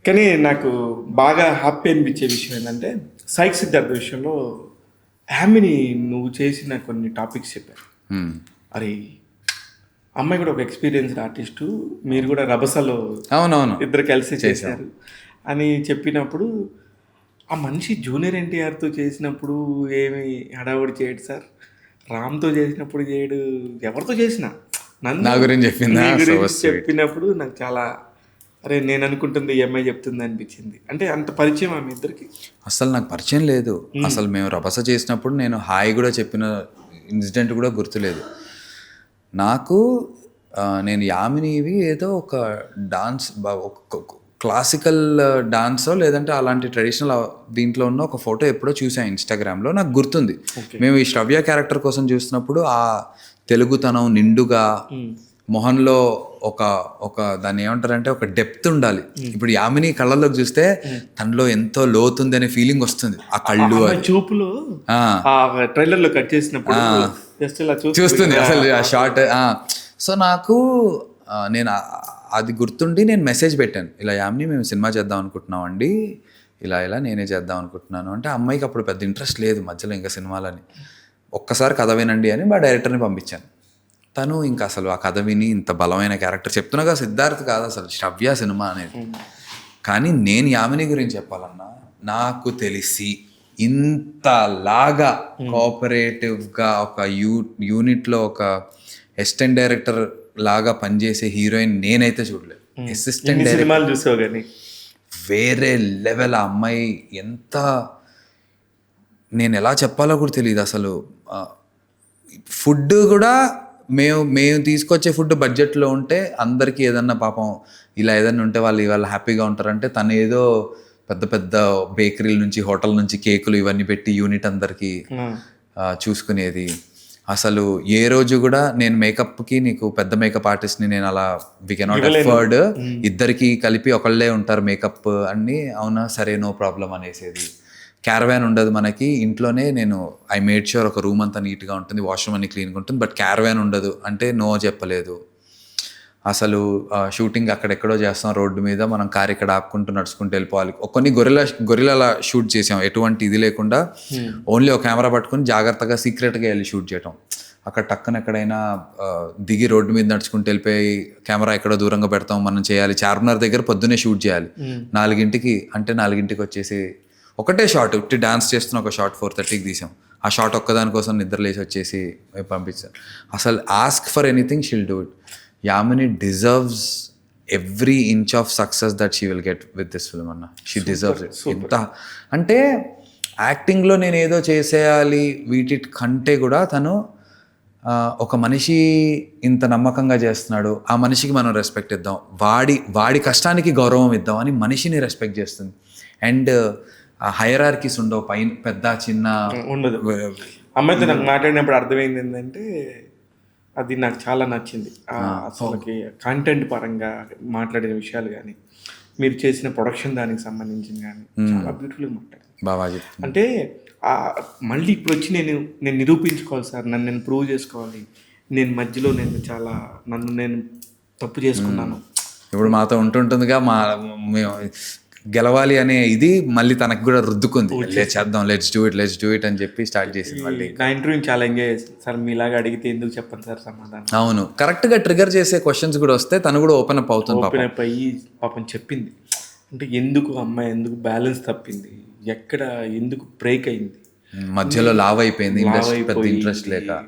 కానీ నాకు బాగా హ్యాపీ అనిపించే విషయం ఏంటంటే సాయి సిద్ధార్థ విషయంలో యామిని నువ్వు చేసిన కొన్ని టాపిక్స్ చెప్పారు. అరే అమ్మాయి కూడా ఒక ఎక్స్పీరియన్స్డ్ ఆర్టిస్టు, మీరు కూడా రభసలో అవునవును ఇద్దరు కలిసి చేశారు అని చెప్పినప్పుడు ఆ మనిషి జూనియర్ ఎన్టీఆర్తో చేసినప్పుడు ఏమి హడావుడి చేయడు సార్, రామ్తో చేసినప్పుడు చేయడు, ఎవరితో చేసినా నా గురించి చెప్పిందా? నీ గురించి చెప్పినప్పుడు నాకు చాలా అరే నేను అనుకుంటుంది ఈ అమ్మాయి చెప్తుంది అనిపించింది. అంటే అంత పరిచయం ఆమె ఇద్దరికి. అసలు నాకు పరిచయం లేదు. అసలు మేము రభస చేసినప్పుడు నేను హాయ్ కూడా చెప్పిన ఇన్సిడెంట్ కూడా గుర్తులేదు నాకు. నేను యామినివి ఏదో ఒక డాన్స్ క్లాసికల్ డాన్సో లేదంటే అలాంటి ట్రెడిషనల్ దీంట్లో ఉన్న ఒక ఫోటో ఎప్పుడో చూసాను ఇన్స్టాగ్రామ్లో, నాకు గుర్తుంది. మేము ఈ శ్రవ్య క్యారెక్టర్ కోసం చూసినప్పుడు ఆ తెలుగుతనం నిండుగా మొహంలో ఒక దాన్ని ఏమంటారంటే ఒక డెప్త్ ఉండాలి. ఇప్పుడు యామిని కళ్ళలోకి చూస్తే తనలో ఎంతో లోతుంది అనే ఫీలింగ్ వస్తుంది. ఆ కళ్ళు చూపులు ట్రైలర్ లో కట్ చేసినప్పుడు చూస్తుంది అసలు ఆ షార్ట్. సో నాకు నేను అది గుర్తుండి నేను మెసేజ్ పెట్టాను, ఇలా యామిని మేము సినిమా చేద్దాం అనుకుంటున్నాం అండి, ఇలా నేనే చేద్దాం అనుకుంటున్నాను అంటే అమ్మాయికి అప్పుడు పెద్ద ఇంట్రెస్ట్ లేదు మధ్యలో ఇంకా సినిమాలని. ఒక్కసారి కథ వినండి అని మా డైరెక్టర్ని పంపించాను. తను ఇంకా అసలు ఆ కథ విని ఇంత బలమైన క్యారెక్టర్ చెప్తున్నాగా, సిద్ధార్థ్ కాదు అసలు శ్రవ్య సినిమా అనేది. కానీ నేను యామిని గురించి చెప్పాలన్నా నాకు తెలిసి ఇంతలాగా కోఆపరేటివ్గా ఒక యూనిట్లో ఒక అసిస్టెంట్ డైరెక్టర్ లాగా పనిచేసే హీరోయిన్ నేనైతే చూడలేదు. అసిస్టెంట్ సినిమాలు చూసావు కానీ వేరే లెవెల్. ఆ అమ్మాయి ఎంత, నేను ఎలా చెప్పాలో కూడా తెలియదు అసలు. ఫుడ్ కూడా మేము తీసుకొచ్చే ఫుడ్ బడ్జెట్లో ఉంటే అందరికీ ఏదన్నా పాపం ఇలా ఏదన్నా ఉంటే వాళ్ళు హ్యాపీగా ఉంటారంటే తను ఏదో పెద్ద పెద్ద బేకరీల నుంచి హోటల్ నుంచి కేకులు ఇవన్నీ పెట్టి యూనిట్ అందరికీ చూసుకునేది. అసలు ఏ రోజు కూడా నేను మేకప్కి నీకు పెద్ద మేకప్ ఆర్టిస్ట్ని నేను అలా వి కెనాట్ అఫోర్డ్, ఇద్దరికి కలిపి ఒకళ్ళే ఉంటారు మేకప్ అన్నీ, అవునా సరే నో ప్రాబ్లం అనేసేది. క్యారవాన్ ఉండదు మనకి ఇంట్లోనే, నేను ఐ మేడ్ ష్యూర్ ఒక రూమ్ అంతా నీట్గా ఉంటుంది, వాష్రూమ్ అన్ని క్లీన్గా ఉంటుంది, బట్ క్యారవాన్ ఉండదు అంటే నో చెప్పలేదు. అసలు షూటింగ్ అక్కడెక్కడో చేస్తాం రోడ్డు మీద, మనం కార్ ఇక్కడ ఆపుకుంటూ నడుచుకుంటూ వెళ్ళిపోవాలి. కొన్ని గొరిల్లా షూట్ చేసాం, ఎటువంటి ఇది లేకుండా ఓన్లీ ఒక కెమెరా పట్టుకుని జాగ్రత్తగా సీక్రెట్గా వెళ్ళి షూట్ చేయటం. అక్కడ టక్కన ఎక్కడైనా దిగి రోడ్డు మీద నడుచుకుంటూ వెళ్ళిపోయి కెమెరా ఎక్కడో దూరంగా పెడతాం మనం చేయాలి. చార్మినార్ దగ్గర పొద్దున్నే షూట్ చేయాలి 4ంటికి వచ్చేసి ఒకటే షాట్ ఉట్టి డాన్స్ చేస్తున్న ఒక షాట్ 4:30కి తీసాం. ఆ షాట్ ఒక్కదానికోసం నిద్రలేసి వచ్చేసి పంపించాను. అసలు ask for anything she'll do it. Yamini deserves every inch of success that she will get with this film అన్న. She deserves it. ఎంత అంటే యాక్టింగ్లో నేను ఏదో చేసేయాలి వీటి కంటే కూడా తను ఒక మనిషి ఇంత నమ్మకంగా చేస్తున్నాడు, ఆ మనిషికి మనం రెస్పెక్ట్ ఇద్దాం, వాడి కష్టానికి గౌరవం ఇద్దాం అని మనిషిని రెస్పెక్ట్ చేస్తుంది. అండ్ హైరార్కీస్ ఉండవు, పైన పెద్ద చిన్న ఉండదు. అమ్మాయితో నాకు మాట్లాడినప్పుడు అర్థమైంది ఏంటంటే అది నాకు చాలా నచ్చింది. అసలుకి కంటెంట్ పరంగా మాట్లాడిన విషయాలు కానీ మీరు చేసిన ప్రొడక్షన్ దానికి సంబంధించిన కానీ చాలా బ్యూటిఫుల్గా మాట్లాడారు బాగా. అంటే మళ్ళీ ఇప్పుడు వచ్చి నేను నిరూపించుకోవాలి సార్, నేను ప్రూవ్ చేసుకోవాలి, నేను మధ్యలో నన్ను నేను తప్పు చేసుకున్నాను. ఇప్పుడు మాతో ఉంటుంటుందిగా గెలవాలి అనే ఇది మళ్ళీ తనకు కూడా రుద్దుకుంది, చేద్దాం లెట్స్ డూ ఇట్ అని చెప్పి స్టార్ట్ చేసింది. మళ్ళీ నా ఇంటర్వ్యూ చాలా ఎంజాయ్ చేసింది సార్, మీలాగా అడిగితే ఎందుకు చెప్పండి సార్ సమాధానం. అవును, కరెక్ట్గా ట్రిగర్ చేసే క్వశ్చన్స్ కూడా వస్తే తను కూడా ఓపెన్ అప్ అవుతుంది. ఓపెన్ అప్ అయ్యి పాపం చెప్పింది అంటే ఎందుకు బ్యాలెన్స్ తప్పింది, ఎందుకు బ్రేక్ అయింది, మధ్యలో లావ్ అయిపోయింది, పెద్ద ఇంట్రెస్ట్ లేక.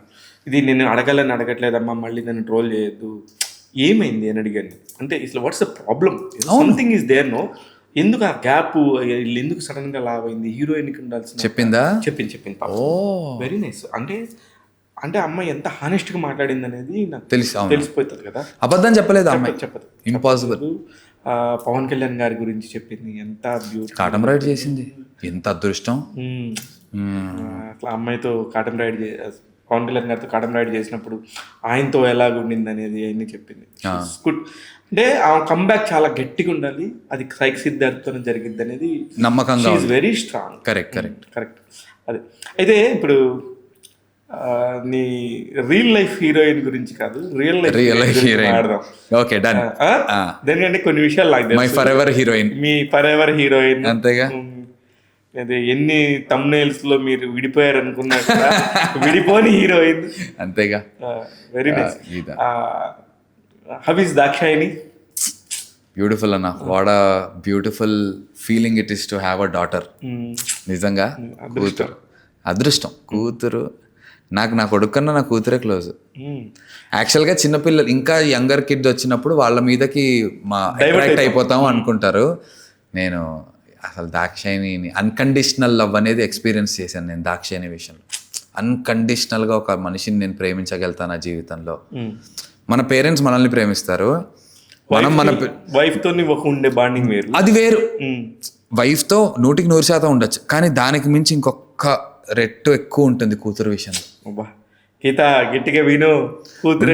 ఇది నేను అడగట్లేదమ్మా, మళ్ళీ నన్ను ట్రోల్ చేయొద్దు, ఏమైంది అని అడిగాను. అంటే ఇట్లా what's the problem, something is there no, ఎందుకు ఆ గ్యాప్, ఎందుకు సడన్ గా లావ్ అయింది, హీరోయిన్కి ఉండాల్సిన చెప్పింది వెరీ నైస్. అంటే అమ్మాయి ఎంత హానెస్ట్ గా మాట్లాడింది అనేది నాకు తెలిసిపోతుంది కదా. అబద్ధం చెప్పలేదు అమ్మాయి, చెప్పదు, ఇంపాసిబుల్. పవన్ కళ్యాణ్ గారి గురించి చెప్పింది, ఎంత బ్యూటిఫుల్ కాటన్ రైడ్ చేసింది, ఎంత అదృష్టం. అట్లా అమ్మాయితో పవన్ కళ్యాణ్ గారితో కాటన్ రైడ్ చేసినప్పుడు ఆయనతో ఎలాగుండింది అనేది అన్ని చెప్పింది. గుడ్. అంటే ఆ కంబ్యాక్ చాలా గట్టిగా ఉండాలి, అది సాయి సిద్ధార్థ్తో జరిగింది అనేది నమ్మకంగా, వెరీ స్ట్రాంగ్. కరెక్ట్. అదే అయితే ఇప్పుడు నీ రియల్ లైఫ్ హీరోయిన్ గురించి కాదు, రియల్ లైఫ్ హీరోయిన్. ఆడదాం. Okay done. దేనికంటే కొన్ని విషయాలు నాకు మై తెలుసు. Forever heroine. మీ ఫర్ ఎవర్ హీరోయిన్. అంతేగా. అదే ఎన్ని thumbnails లో మీరు విడిపోయారు అనుకున్నా కూడా విడిపోని హీరోయిన్. అంతేగా. Very nice. How is Dakshayini? Beautiful అన్న. What a beautiful feeling it is to have a daughter. నిజంగా కూతురు అదృష్టం. కూతురు నాకు నా కొడుకు కన్నా నా కూతురే క్లోజ్. యాక్చువల్గా చిన్నపిల్లలు ఇంకా యంగర్ కిడ్ వచ్చినప్పుడు వాళ్ళ మీదకి అట్రాక్ట్ అయిపోతాము అనుకుంటారు. నేను అసలు దాక్షాయిని అన్కండిషనల్ లవ్ అనేది ఎక్స్పీరియన్స్ చేశాను నేను. దాక్షాయిని విషయంలో అన్కండిషనల్గా ఒక మనిషిని నేను ప్రేమించగలుగుతాను నా జీవితంలో. మన పేరెంట్స్ మనల్ని ప్రేమిస్తారు, మనం మన వైఫ్తో ఉండే బాండింగ్ వేరు. అది వేరు. వైఫ్తో 100% ఉండొచ్చు, కానీ దానికి మించి ఇంకొక రెట్టు ఎక్కువ ఉంటుంది కూతురు విషయంలో. గీత గట్టిగా విను. కూతురు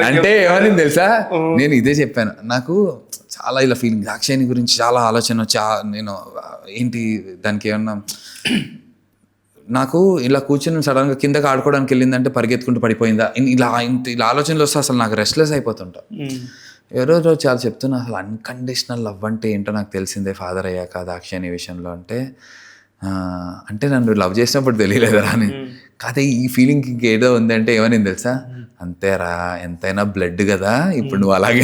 అంటే ఏమని తెలుసా, నేను ఇదే చెప్పాను. నాకు చాలా ఇలా ఫీలింగ్ దాక్షాయిని గురించి చాలా ఆలోచన నేను ఏంటి దానికి ఏమన్నా నాకు ఇలా కూర్చొని సడన్గా కిందకి ఆడుకోవడానికి వెళ్ళిందంటే పరిగెత్తుకుంటూ పడిపోయిందా ఇలా ఆలోచనలు వస్తే అసలు నాకు రెస్ట్లెస్ అయిపోతుంటా. ఎవరో రోజు చాలా చెప్తున్నా అసలు అన్కండిషనల్ లవ్ అంటే ఏంటో నాకు తెలిసిందే ఫాదర్ అయ్యాక దాక్షాయిని విషయంలో. అంటే నన్ను లవ్ చేసినప్పుడు తెలియలేదురా అని. కాదే ఈ ఫీలింగ్ ఇంకేదో ఉంది అంటే ఏమని తెలుసా, అంతేరా ఎంతైనా బ్లడ్ కదా, ఇప్పుడు నువ్వు అలాగే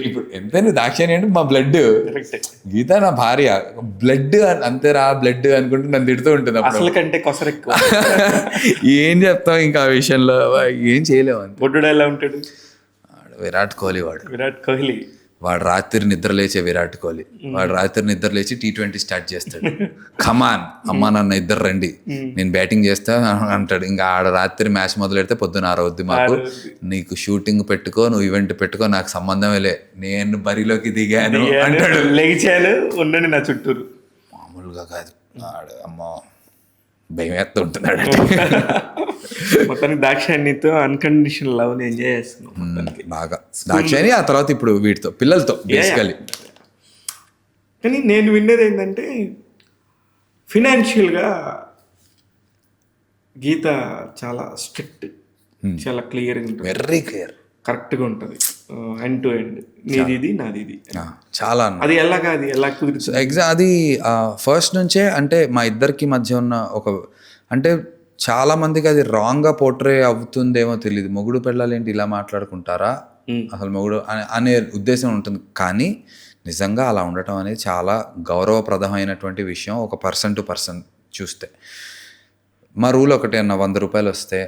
ఇప్పుడు ఎంతైనా దాక్షాయిని అంటే మా బ్లడ్, గీత నా భార్య, బ్లడ్ అంతేరా బ్లడ్ అనుకుంటూ నన్ను తిడుతూ ఉంటుంది అసలు కంటే కొసరెక్కువ. ఏం చెప్తాం ఇంకా ఆ విషయంలో, ఏం చేయలేము. అంతే. బొడ్డు ఎలా ఉంటాడు? విరాట్ కోహ్లీ. విరాట్ కోహ్లీ వాడు రాత్రి నిద్ర లేచే విరాట్ కోహ్లీ. వాడు రాత్రి నిద్ర లేచి T20 స్టార్ట్ చేస్తాడు. కమాన్ అమ్మా నాన్న ఇద్దరు రండి నేను బ్యాటింగ్ చేస్తా అంటాడు. ఇంకా ఆడ రాత్రి మ్యాచ్ మొదలెడితే పొద్దున 6 అవుద్ది మాకు, నీకు షూటింగ్ పెట్టుకో నువ్వు ఈవెంట్ పెట్టుకో నాకు సంబంధమే లే, నేను బరిలోకి దిగాను అంటాడు. లేచాను ఉండండి నా చుట్టూరు. మామూలుగా కాదు ఆడు, అమ్మో భయం వేస్తూ ఉంటున్నాడు. మొత్తానికి దాక్షాయినితో అన్కండిషనల్ లవ్ ని ఎంజాయ్ చేస్తున్నాం బాగా. దాక్షాయిని ఆ తర్వాత ఇప్పుడు వీటితో పిల్లలతో బేసికలీ. కానీ నేను విన్నది ఏంటంటే ఫినాన్షియల్గా గీత చాలా స్ట్రిక్ట్, చాలా క్లియర్గా ఉంటుంది. వెరీ క్లియర్, కరెక్ట్గా ఉంటుంది. ఎండ్ టు ఎండ్ నీది ఇది నాది ఇది చాలా. అది ఎలా కుదురుతుంది? అది ఫస్ట్ నుంచే అంటే మా ఇద్దరికి మధ్య ఉన్న ఒక అంటే చాలా మందికి అది రాంగ్గా పోర్ట్రే అవుతుందేమో తెలియదు. మొగుడు పెళ్ళాలి ఏంటి ఇలా మాట్లాడుకుంటారా అసలు మొగుడు అనే ఉద్దేశం ఉంటుంది. కానీ నిజంగా అలా ఉండటం అనేది చాలా గౌరవప్రదమైనటువంటి విషయం ఒక పర్సన్ టు పర్సన్ చూస్తే. మా రూల్ ఒకటే అన్న, 100 రూపాయలు వస్తే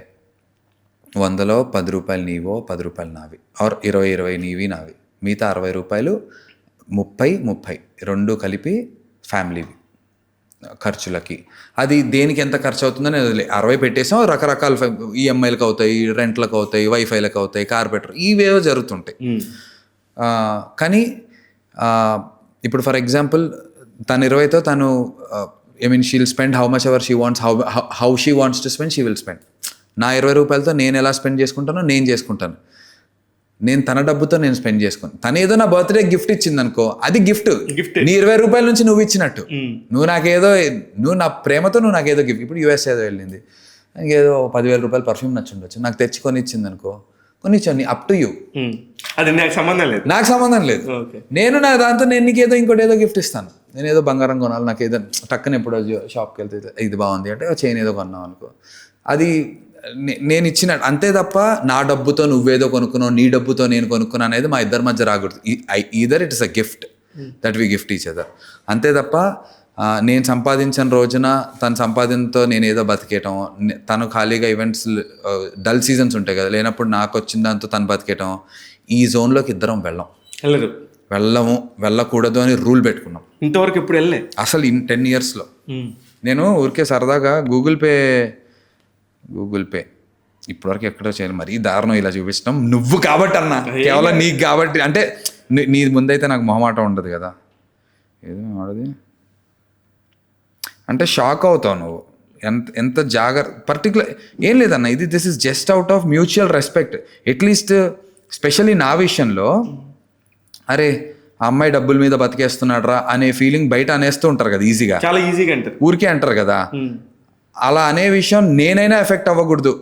100లో 10 రూపాయలు నీవో 10 రూపాయలు నావి, ఆర్ 20 నీవి నావి, మిగతా 60 రూపాయలు 30 రెండు కలిపి ఫ్యామిలీవి ఖర్చులకి. అది దేనికి ఎంత ఖర్చు అవుతుందని 60 పెట్టేసాం, రకరకాల ఈఎంఐలకు అవుతాయి, రెంట్లకు అవుతాయి, వైఫైలకు అవుతాయి, కార్పెటర్ ఇవేవో జరుగుతుంటాయి. కానీ ఇప్పుడు ఫర్ ఎగ్జాంపుల్ తను 20తో తను she'll spend how much ever she wants, how she wants to spend she will spend. నా 20 రూపాయలతో నేను ఎలా స్పెండ్ చేసుకుంటానో నేను చేసుకుంటాను. నేను తన డబ్బుతో నేను స్పెండ్ చేసుకుని, తను ఏదో నా బర్త్డే గిఫ్ట్ ఇచ్చింది అనుకో, అది గిఫ్ట్. నీ 20 రూపాయల నుంచి నువ్వు ఇచ్చినట్టు, నువ్వు నా ప్రేమతో నువ్వు నాకేదో గిఫ్ట్. ఇప్పుడు యూఎస్ ఏదో వెళ్ళింది, ఏదో 10,000 రూపాయలు పర్ఫ్యూమ్ నచ్చుండొచ్చు, నాకు తెచ్చి కొని ఇచ్చింది అనుకో, కొనిచ్చాను, అప్ టు యూ. అది నాకు సంబంధం లేదు. నేను నా దాంతో నేను నీకు ఏదో ఇంకోటి ఏదో గిఫ్ట్ ఇస్తాను. నేను ఏదో బంగారం కొనాలి, నాకు ఏదో టక్కన ఎప్పుడో షాప్కి వెళ్తే ఇది బాగుంది అంటే చైన్ ఏదో కొన్నావు అనుకో, అది నేను ఇచ్చిన అంతే తప్ప నా డబ్బుతో నువ్వేదో కొనుక్కున్నావు, నీ డబ్బుతో నేను కొనుక్కున్నా అనేది మా ఇద్దరి మధ్య రాకూడదు. Either it is a gift that we gift each other. అంతే తప్ప నేను సంపాదించిన రోజున తన సంపాదనతో నేను ఏదో బతికేయటం, తను ఖాళీగా ఈవెంట్స్ డల్ సీజన్స్ ఉంటాయి కదా, లేనప్పుడు నాకు వచ్చిన దాంతో తను బతికేయటం, ఈ జోన్లోకి ఇద్దరం వెళ్ళకూడదు అని రూల్ పెట్టుకున్నాం. ఇంతవరకు ఎప్పుడు వెళ్ళే అసలు 10 yearsలో నేను ఊరికే సరదాగా గూగుల్ పే ఇప్పటివరకు ఎక్కడో చేయాలి, మరీ దారుణం ఇలా చూపించడం. నువ్వు కాబట్టి అన్నా, కేవలం నీకు కాబట్టి, అంటే నీ ముందైతే నాకు మొహమాట ఉండదు కదా, ఏదో ఆడది అంటే షాక్ అవుతావు నువ్వు ఎంత పర్టికులర్ ఏం లేదన్న, ఇది this is just out of mutual respect. At least specially నా విషయంలో, అరే ఆ అమ్మాయి డబ్బుల మీద బతికేస్తున్నాడు రా అనే ఫీలింగ్ బయట అనేస్తూ ఉంటారు కదా, ఈజీగా, చాలా ఈజీగా అంటారు, ఊరికే అంటారు కదా. అలా అనే విషయం నేనైనా ఎఫెక్ట్ అవ్వకూడదు.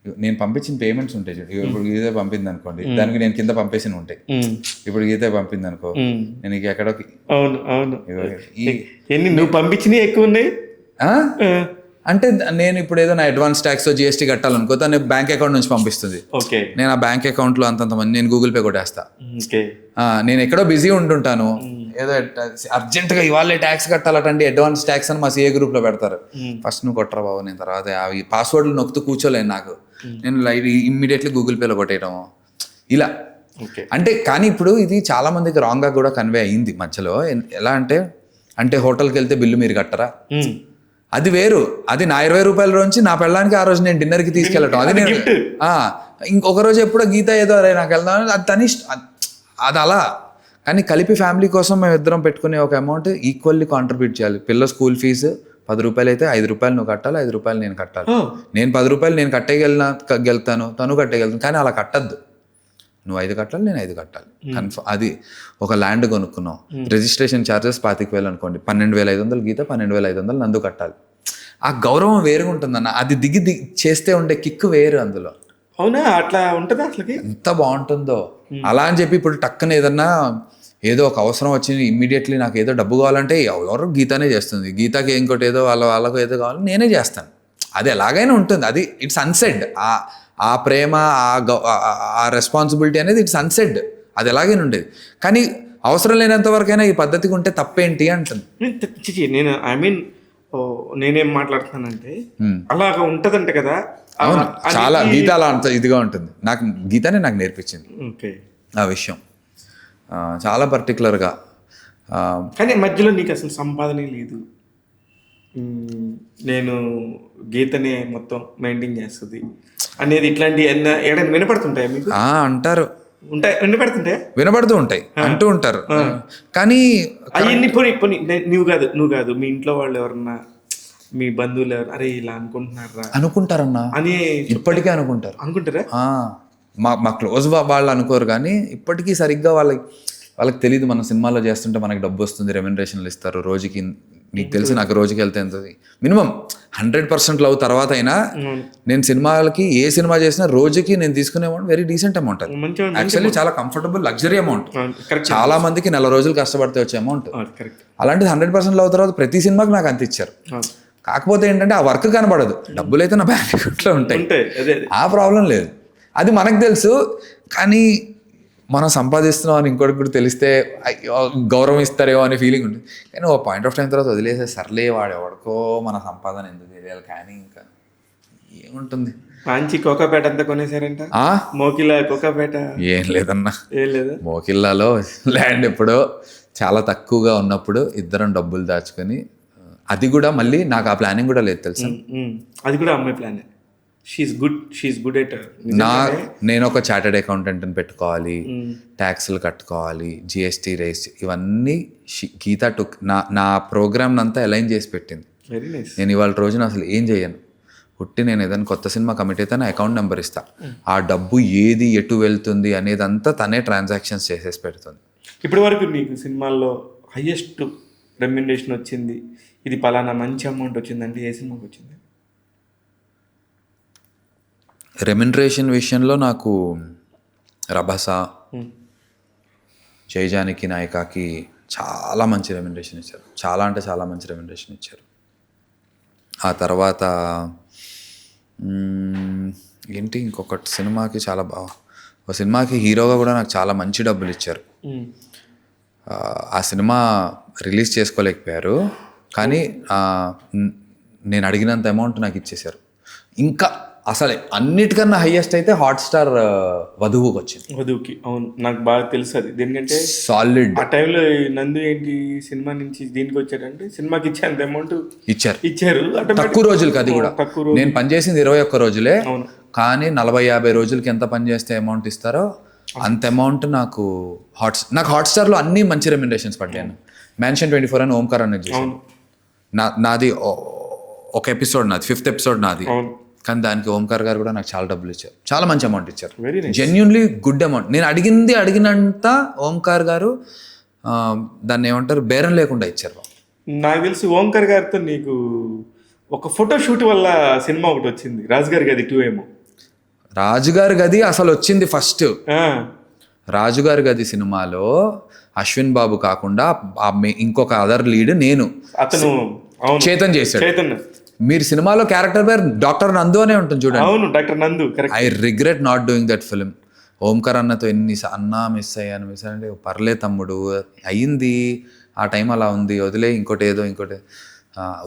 నేను పంపించిన పేమెంట్స్ ఉంటాయి చూడు, ఇప్పుడు గీతే పంపింది అనుకోండి, దానికి నేను కింద పంపేసిన ఉంటాయి. ఇప్పుడు గీతే పంపింది అనుకో, నేను ఇక ఎక్కడో అవును అవును ఎన్ని నువ్వు పంపించినవి ఎక్కువ ఉన్నాయి. అంటే నేను ఇప్పుడు ఏదో నా అడ్వాన్స్ ట్యాక్స్ GST కట్టాలనుకో, తను బ్యాంక్ అకౌంట్ నుంచి పంపిస్తుంది. ఓకే, నేను ఆ బ్యాంక్ అకౌంట్లో అంతంతమంది నేను గూగుల్ పే కొట్టేస్తా. ఓకే, నేను ఎక్కడో బిజీ ఉంటుంటాను, ఏదో అర్జెంట్గా ఇవాళ ట్యాక్స్ కట్టాలటండి అడ్వాన్స్ ట్యాక్స్ అని మా CA గ్రూప్లో పెడతారు. ఫస్ట్ నువ్వు కొట్టరా బాబు, నేను తర్వాత అవి పాస్వర్డ్లు నొక్కుతూ కూర్చోలేను. నాకు నేను ఇమ్మీడియట్లీ గూగుల్ పేలో కొట్టేయడం ఇలా. అంటే కానీ ఇప్పుడు ఇది చాలా మందికి రాంగ్గా కూడా కన్వే అయ్యింది మధ్యలో. ఎలా అంటే హోటల్కి వెళ్తే బిల్లు మీరు కట్టరా, అది వేరు. అది నా 20 రూపాయల నుంచి నా పెళ్ళడానికి ఆ రోజు నేను డిన్నర్కి తీసుకెళ్ళటం, అది నేను ఇంకొక రోజు ఎప్పుడో గీత ఏదో అరే నాకు వెళ్దాం, అది తని అది అలా. కానీ కలిపి ఫ్యామిలీ కోసం మేము ఇద్దరం పెట్టుకునే ఒక అమౌంట్ ఈక్వల్లీ కాంట్రిబ్యూట్ చేయాలి. పిల్ల స్కూల్ ఫీజు 10 రూపాయలు అయితే 5 రూపాయలు నువ్వు కట్టాలి, 5 రూపాయలు నేను కట్టాలి. నేను 10 రూపాయలు నేను కట్టేయగలుగుతాను, తను కట్టేయగలుగుతాను. కానీ అలా కట్టద్దు, నువ్వు 5 కట్టాలి, నేను 5 కట్టాలి. కన్ఫర్మ్. అది ఒక ల్యాండ్ కొనుక్కున్నావు, రిజిస్ట్రేషన్ ఛార్జెస్ 25,000 అనుకోండి, 12,500 గీత, 12,500 నందు కట్టాలి. ఆ గౌరవం వేరుగా ఉంటుందన్న, అది దిగి చేస్తే ఉండే కిక్ వేరు అందులో. అవునా, అట్లా ఉంటుందా అసలుకి? ఎంత బాగుంటుందో. అలా అని చెప్పి ఇప్పుడు టక్కన ఏదన్నా ఏదో ఒక అవసరం వచ్చింది ఇమ్మీడియట్లీ నాకు ఏదో డబ్బు కావాలంటే ఎవరు గీతానే చేస్తుంది. గీతాకి ఇంకోటి ఏదో వాళ్ళకు ఏదో కావాలి నేనే చేస్తాను. అది ఎలాగైనా ఉంటుంది, అది ఇట్స్ అన్సెడ్. ఆ ప్రేమ, ఆ రెస్పాన్సిబిలిటీ అనేది ఇట్స్ అన్సెడ్, అది ఎలాగైనా ఉండేది. కానీ అవసరం లేనంత వరకైనా ఈ పద్ధతికి ఉంటే తప్పేంటి అంటుంది. నేను నేనేం మాట్లాడుతానంటే అలాగా ఉంటదంట కదా. అవును, చాలా గీత అలా అంత ఇదిగా ఉంటుంది. నాకు గీతనే నాకు నేర్పించింది ఆ విషయం చాలా పర్టికులర్గా. కానీ మధ్యలో నీకు అసలు సంపాదనే లేదు, నేను గీతనే మొత్తం మెయింటైన్ చేస్తుంది అనేది ఇట్లాంటి ఏదైనా వినపడుతుంటాయి మీకు? అంటారు, వినపడుతూ ఉంటాయి అంటూ ఉంటారు. కానీ అవన్నీ నువ్వు కాదు మీ ఇంట్లో వాళ్ళు ఎవరన్నా, మీ బంధువులు ఎవరు అరే ఇలా అనుకుంటారన్నా అని ఇప్పటికే అనుకుంటారా? మా క్లోజ్ వాళ్ళు అనుకోరు, కానీ ఇప్పటికీ సరిగ్గా వాళ్ళకి తెలియదు. మన సినిమాలో చేస్తుంటే మనకి డబ్బు వస్తుంది, రెమ్యునరేషన్లు ఇస్తారు రోజుకి. నీకు తెలిసి నాకు రోజుకి వెళ్తే ఎంత మినిమం 100% లవ్ తర్వాత అయినా నేను సినిమాలకి ఏ సినిమా చేసినా రోజుకి నేను తీసుకునే amount very decent amount. Actually చాలా కంఫర్టబుల్ లగ్జరీ అమౌంట్. చాలా మందికి నెల రోజులు కష్టపడితే వచ్చే అమౌంట్. అలాంటిది 100% లవ్ తర్వాత ప్రతి సినిమాకి నాకు అంత ఇచ్చారు. కాకపోతే ఏంటంటే ఆ వర్క్ కనబడదు, డబ్బులు అయితే నా బ్యాంక్ అకౌంట్లో ఉంటాయి, ఆ ప్రాబ్లం లేదు. అది మనకు తెలుసు. కానీ మనం సంపాదిస్తున్నాం అని ఇంకోటి కూడా తెలిస్తే గౌరవం ఇస్తారేమో అనే ఫీలింగ్ ఉంటుంది. కానీ ఓ పాయింట్ ఆఫ్ టైం తర్వాత వదిలేసే సర్లే వాడు ఎవరికో మన సంపాదన ఎందుకు తెలియాలి. కానీ ఇంకా ఏముంటుంది, మంచి కోకాపేట అంతా కొనేసారంట. మోకిలా కోకాపేట ఏం లేదన్నా, మోకిల్లాలో ల్యాండ్ ఎప్పుడో చాలా తక్కువగా ఉన్నప్పుడు ఇద్దరం డబ్బులు దాచుకొని, అది కూడా మళ్ళీ నాకు ఆ ప్లానింగ్ కూడా లేదు తెలుసా. అది కూడా అమ్మాయి ప్లాన్. She is good at. నేను ఒక చార్టెడ్ అకౌంటెంట్ని పెట్టుకోవాలి, ట్యాక్స్లు కట్టుకోవాలి, GST రేస్, ఇవన్నీ గీత నా ప్రోగ్రామ్ అంతా అలైన్ చేసి పెట్టింది. నేను ఇవాళ రోజున అసలు ఏం చేయను, పుట్టి నేను ఏదైనా కొత్త సినిమా కమిట్ అయితే నా అకౌంట్ నెంబర్ ఇస్తా, ఆ డబ్బు ఏది ఎటు వెళ్తుంది అనేదంతా తనే ట్రాన్సాక్షన్స్ చేసేసి పెడుతుంది. ఇప్పటి వరకు నీకు సినిమాల్లో హైయెస్ట్ రెమ్యునరేషన్ వచ్చింది, ఇది పలానా మంచి అమౌంట్ వచ్చిందంటే ఏ సినిమాకి వచ్చింది? రెమ్యునరేషన్ విషయంలో నాకు రభస, జైజానికి నాయకాకి చాలా మంచి రెమ్యునరేషన్ ఇచ్చారు. చాలా అంటే చాలా మంచి రెమ్యునరేషన్ ఇచ్చారు. ఆ తర్వాత ఏంటి ఇంకొకటి సినిమాకి చాలా ఒక సినిమాకి హీరోగా కూడా నాకు చాలా మంచి డబ్బులు ఇచ్చారు. ఆ సినిమా రిలీజ్ చేసుకోలేకపోయారు, కానీ నేను అడిగినంత అమౌంట్ నాకు ఇచ్చేశారు. ఇంకా అసలు అన్నిటికన్నా హైయెస్ట్ అయితే హాట్‌స్టార్ వధువుకి వచ్చింది. వధువుకి, అవును, నాకు బాగా తెలుసు అది. దేనికంటే సాలిడ్. ఆ టైంలో నందు ఏంటి సినిమా నుంచి దీనికి వచ్చాడంటే సినిమాకి ఇచ్చేంత అమౌంట్ ఇచ్చారు తక్కువ రోజులకి. అది కూడా నేను పనిచేసింది 21 రోజులే, కానీ 40-50 రోజులకి ఎంత పని చేస్తే అమౌంట్ ఇస్తారో అంత అమౌంట్ నాకు హాట్‌స్టార్లో అన్ని మంచి రెమ్యునరేషన్స్ పడ్డాను. మెన్షన్ 24 అని ఓంకార్ అనేది చేశాను. నాది ఒక ఎపిసోడ్, నాది 5th ఎపిసోడ్ నాది. కానీ దానికి ఓంకార్ గారు కూడా నాకు చాలా డబ్బులు ఇచ్చారు, చాలా మంచి అమౌంట్ ఇచ్చారు. Genuinely good amount. నేను అడిగినంత ఓంకార్ గారు దాన్ని ఏమంటారు బేరం లేకుండా ఇచ్చారు. నాకు తెలిసి ఓంకార్ గారితో నీకు ఒక ఫోటో షూట్ వల్ల సినిమా ఒకటి వచ్చింది, రాజుగారి గది 2 ఏమో. రాజుగారి గది అసలు వచ్చింది ఫస్ట్. ఆ, రాజుగారి గది సినిమాలో అశ్విన్ బాబు కాకుండా ఇంకొక అదర్ లీడ్ నేను అతను అవును చేతన్ చేశాడు. చైతన్య, మీరు సినిమాలో క్యారెక్టర్ పేరు డాక్టర్ నందు అనే ఉంటుంది చూడండి. అవును డాక్టర్ నందు, correct. I regret not doing that film. Omkar అన్నతో అన్నా మిస్ అయ్యాను అంటే పర్లే తమ్ముడు అయ్యింది, ఆ టైం అలా ఉంది, వదిలే ఇంకోటి.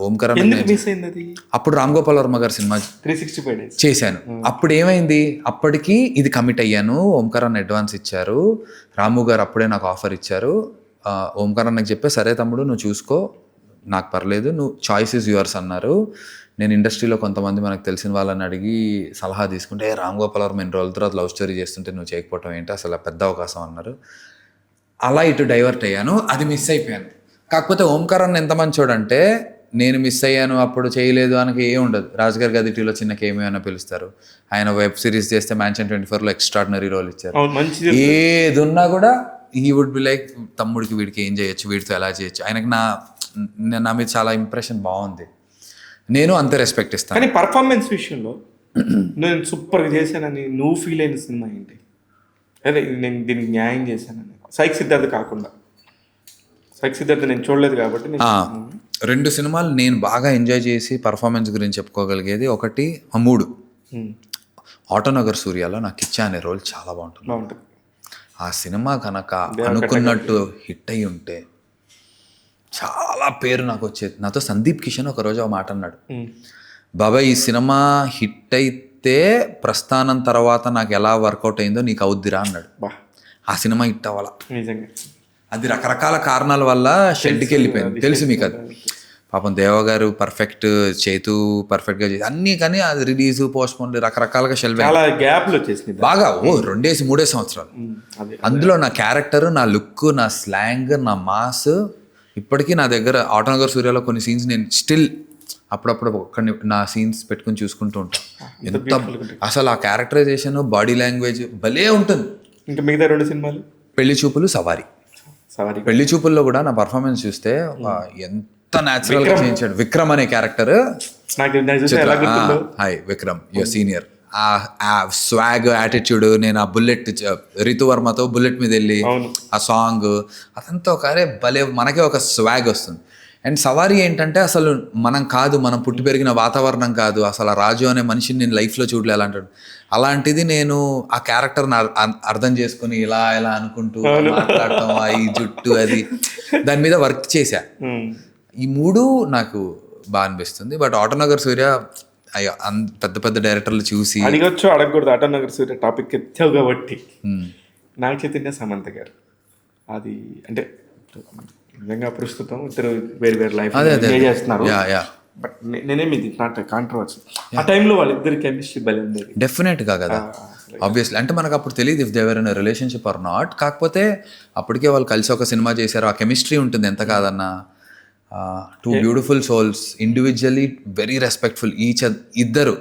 ఓంకార్ అన్న ఎందుకు మిస్ అయింది అది? అప్పుడు రామ్ గోపాల్ వర్మ గారి సినిమా 365 days చేశాను. అప్పుడు ఏమైంది, అప్పటికి ఇది కమిట్ అయ్యాను, ఓంకార్ అన్న అడ్వాన్స్ ఇచ్చారు, రాము గారు అప్పుడే నాకు ఆఫర్ ఇచ్చారు. ఓంకార్ అన్నకి చెప్పే సరే తమ్ముడు నువ్వు చూసుకో, నాకు పర్లేదు, నువ్వు చాయిస్ ఇస్ యువర్స్ అన్నారు. నేను ఇండస్ట్రీలో కొంతమంది మనకు తెలిసిన వాళ్ళని అడిగి సలహా తీసుకుంటే రామ్ గోపాల్ వర్మ ఎన్ని రోజుల తర్వాత లవ్ స్టోరీ చేస్తుంటే నువ్వు చేయకపోవటం ఏంటి, అసలు పెద్ద అవకాశం అన్నారు. అలా ఇటు డైవర్ట్ అయ్యాను, అది మిస్ అయిపోయాను. కాకపోతే ఓంకార్ అన్న ఎంత మంచోడంటే నేను మిస్ అయ్యాను అప్పుడు చేయలేదు అనకి ఏం ఉండదు. రాజుగారి గది 2లో చిన్న కేమీ అని పిలుస్తారు. ఆయన వెబ్ సిరీస్ చేస్తే మ్యాన్షన్ 24లో ఎక్స్ట్రాడినరీ రోల్ ఇచ్చారు. అవును, మంచిది. ఏది ఉన్నా కూడా ఈ వుడ్ బి లైక్ తమ్ముడికి వీడికి ఏం చేయొచ్చు, వీడితో ఎలా చేయొచ్చు. ఆయనకి నా మీద చాలా ఇంప్రెషన్ బాగుంది, నేను అంతే రెస్పెక్ట్ ఇస్తాను. కానీ పర్ఫార్మెన్స్ విషయంలో నేను సూపర్గా చేశానని నువ్వు ఫీల్ అయిన సినిమా ఏంటి? అదే నేను దీనికి న్యాయం చేశానని. సైక్ సిద్ధార్థ కాకుండా, సైక్ సిద్ధార్థ నేను చూడలేదు కాబట్టి 2 సినిమాలు నేను బాగా ఎంజాయ్ చేసి పర్ఫార్మెన్స్ గురించి చెప్పుకోగలిగేది. ఒకటి 3 ఆటోనగర్ సూర్యాలో నాకు ఇచ్చా అనే రోల్ చాలా బాగుంటుంది. ఆ సినిమా కనుక అనుకున్నట్టు హిట్ అయ్యి ఉంటే చాలా పేరు నాకు వచ్చేది. నాతో సందీప్ కిషన్ ఒకరోజు ఒక మాట అన్నాడు, బాబాయ్ ఈ సినిమా హిట్ అయితే ప్రస్థానం తర్వాత నాకు ఎలా వర్కౌట్ అయిందో నీకు అవుద్దిరా అన్నాడు. ఆ సినిమా హిట్ అవ్వాలా, నిజంగా అది రకరకాల కారణాల వల్ల షెడ్కి వెళ్ళిపోయింది, తెలుసు మీకు అది. పాపం దేవ గారు పర్ఫెక్ట్, చేతు పర్ఫెక్ట్గా చేసి అన్నీ, కానీ అది రిలీజ్ పోస్ట్ పోన్ రకరకాలుగా షెల్ఫ్ చాలా గ్యాప్లు వచ్చేసింది బాగా 2-3 సంవత్సరాలు. అందులో నా క్యారెక్టర్, నా లుక్, నా స్లాంగ్, నా మాస్ ఇప్పటికీ నా దగ్గర ఆటోనగర్ సూర్యాలో కొన్ని సీన్స్ నేను స్టిల్ అప్పుడప్పుడు ఒక్కడిని నా సీన్స్ పెట్టుకుని చూసుకుంటూ ఉంటాను. ఎంత అసలు ఆ క్యారెక్టరైజేషన్, బాడీ లాంగ్వేజ్ భలే ఉంటుంది. ఇంకా మిగతా 2 సినిమాలు పెళ్లి చూపులు, సవారీ. పెళ్లి చూపుల్లో కూడా నా పర్ఫార్మెన్స్ చూస్తే ఎంత న్యాచురల్ గా చేయించాడు. విక్రమ్ అనే character, hi Vikram your senior, ఆ స్వాగ్ యాటిట్యూడ్, నేను ఆ బుల్లెట్ రితువర్మతో బుల్లెట్ మీద వెళ్ళి ఆ సాంగ్ అదంతా ఒక భలే మనకే ఒక స్వాగ్ వస్తుంది. అండ్ సవారీ ఏంటంటే అసలు మనం కాదు, మనం పుట్టి పెరిగిన వాతావరణం కాదు, అసలు ఆ రాజు అనే మనిషిని నేను లైఫ్లో చూడలే అంటాడు. అలాంటిది నేను ఆ క్యారెక్టర్ని అర్థం చేసుకుని ఇలా ఇలా అనుకుంటూ మాట్లాడటం, ఈ జుట్టు అది దాని మీద వర్క్ చేశా. ఈ 3 నాకు బాగా అనిపిస్తుంది. బట్ ఆటోనగర్ సూర్య పెద్ద పెద్ద డైరెక్టర్లు చూసి అడగొచ్చు అడగకూడదు. ఆటోనగర్ సూర్య టాపిక్ ఎత్తావు కాబట్టి నాగ చైతన్య, సమంత గారు అది అంటే నిజంగా ప్రస్తుతం ఇద్దరు వేరు లైఫ్ ఎంజాయ్ చేస్తున్నారు. బట్ నేనేమి ఇది నాట్ కాంట్రవర్సీ. ఆ టైంలో వాళ్ళిద్దరి కెమిస్ట్రీ భలే ఉండేది. డెఫినెట్గా కదా, ఆబ్వియస్లీ. అంటే మనకు అప్పుడు తెలియదు if they were in relationship or not. కాకపోతే అప్పటికే వాళ్ళు కలిసి ఒక సినిమా చేశారు, ఆ కెమిస్ట్రీ ఉంటుంది ఎంత కాదన్నా. 2 beautiful souls, individually very respectful ఇద్దరు,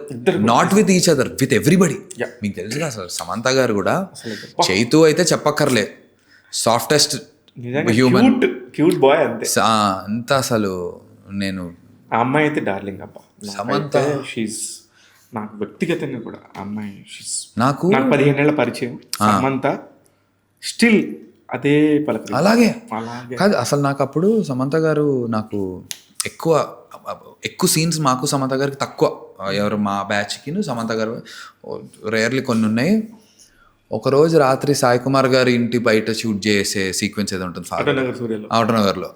not with each other, with everybody. మీకు తెలుసు అసలు సమంత గారు కూడా, చైతు అయితే చెప్పక్కర్లే, సాఫ్టెస్ట్ హ్యూమన్, క్యూట్ బాయ్ అంతే. అంత అసలు నేను ఆ అమ్మాయి అయితే డార్లింగ్ అబ్బా. సమంత నాకు వ్యక్తిగతంగా కూడా అమ్మాయి నాకు 15 ఏళ్ల పరిచయం. సమంత స్టిల్ అదే పలక. అలాగే కాదు అసలు నాకు అప్పుడు సమంత గారు నాకు ఎక్కువ సీన్స్ మాకు సమంత గారికి తక్కువ. ఎవరు మా బ్యాచ్కి సమంత గారు రేర్లీ కొన్ని ఉన్నాయి. ఒకరోజు రాత్రి సాయి కుమార్ గారి ఇంటి బయట షూట్ చేసే సీక్వెన్స్ ఏదో ఉంటుంది ఆటోనగర్లో.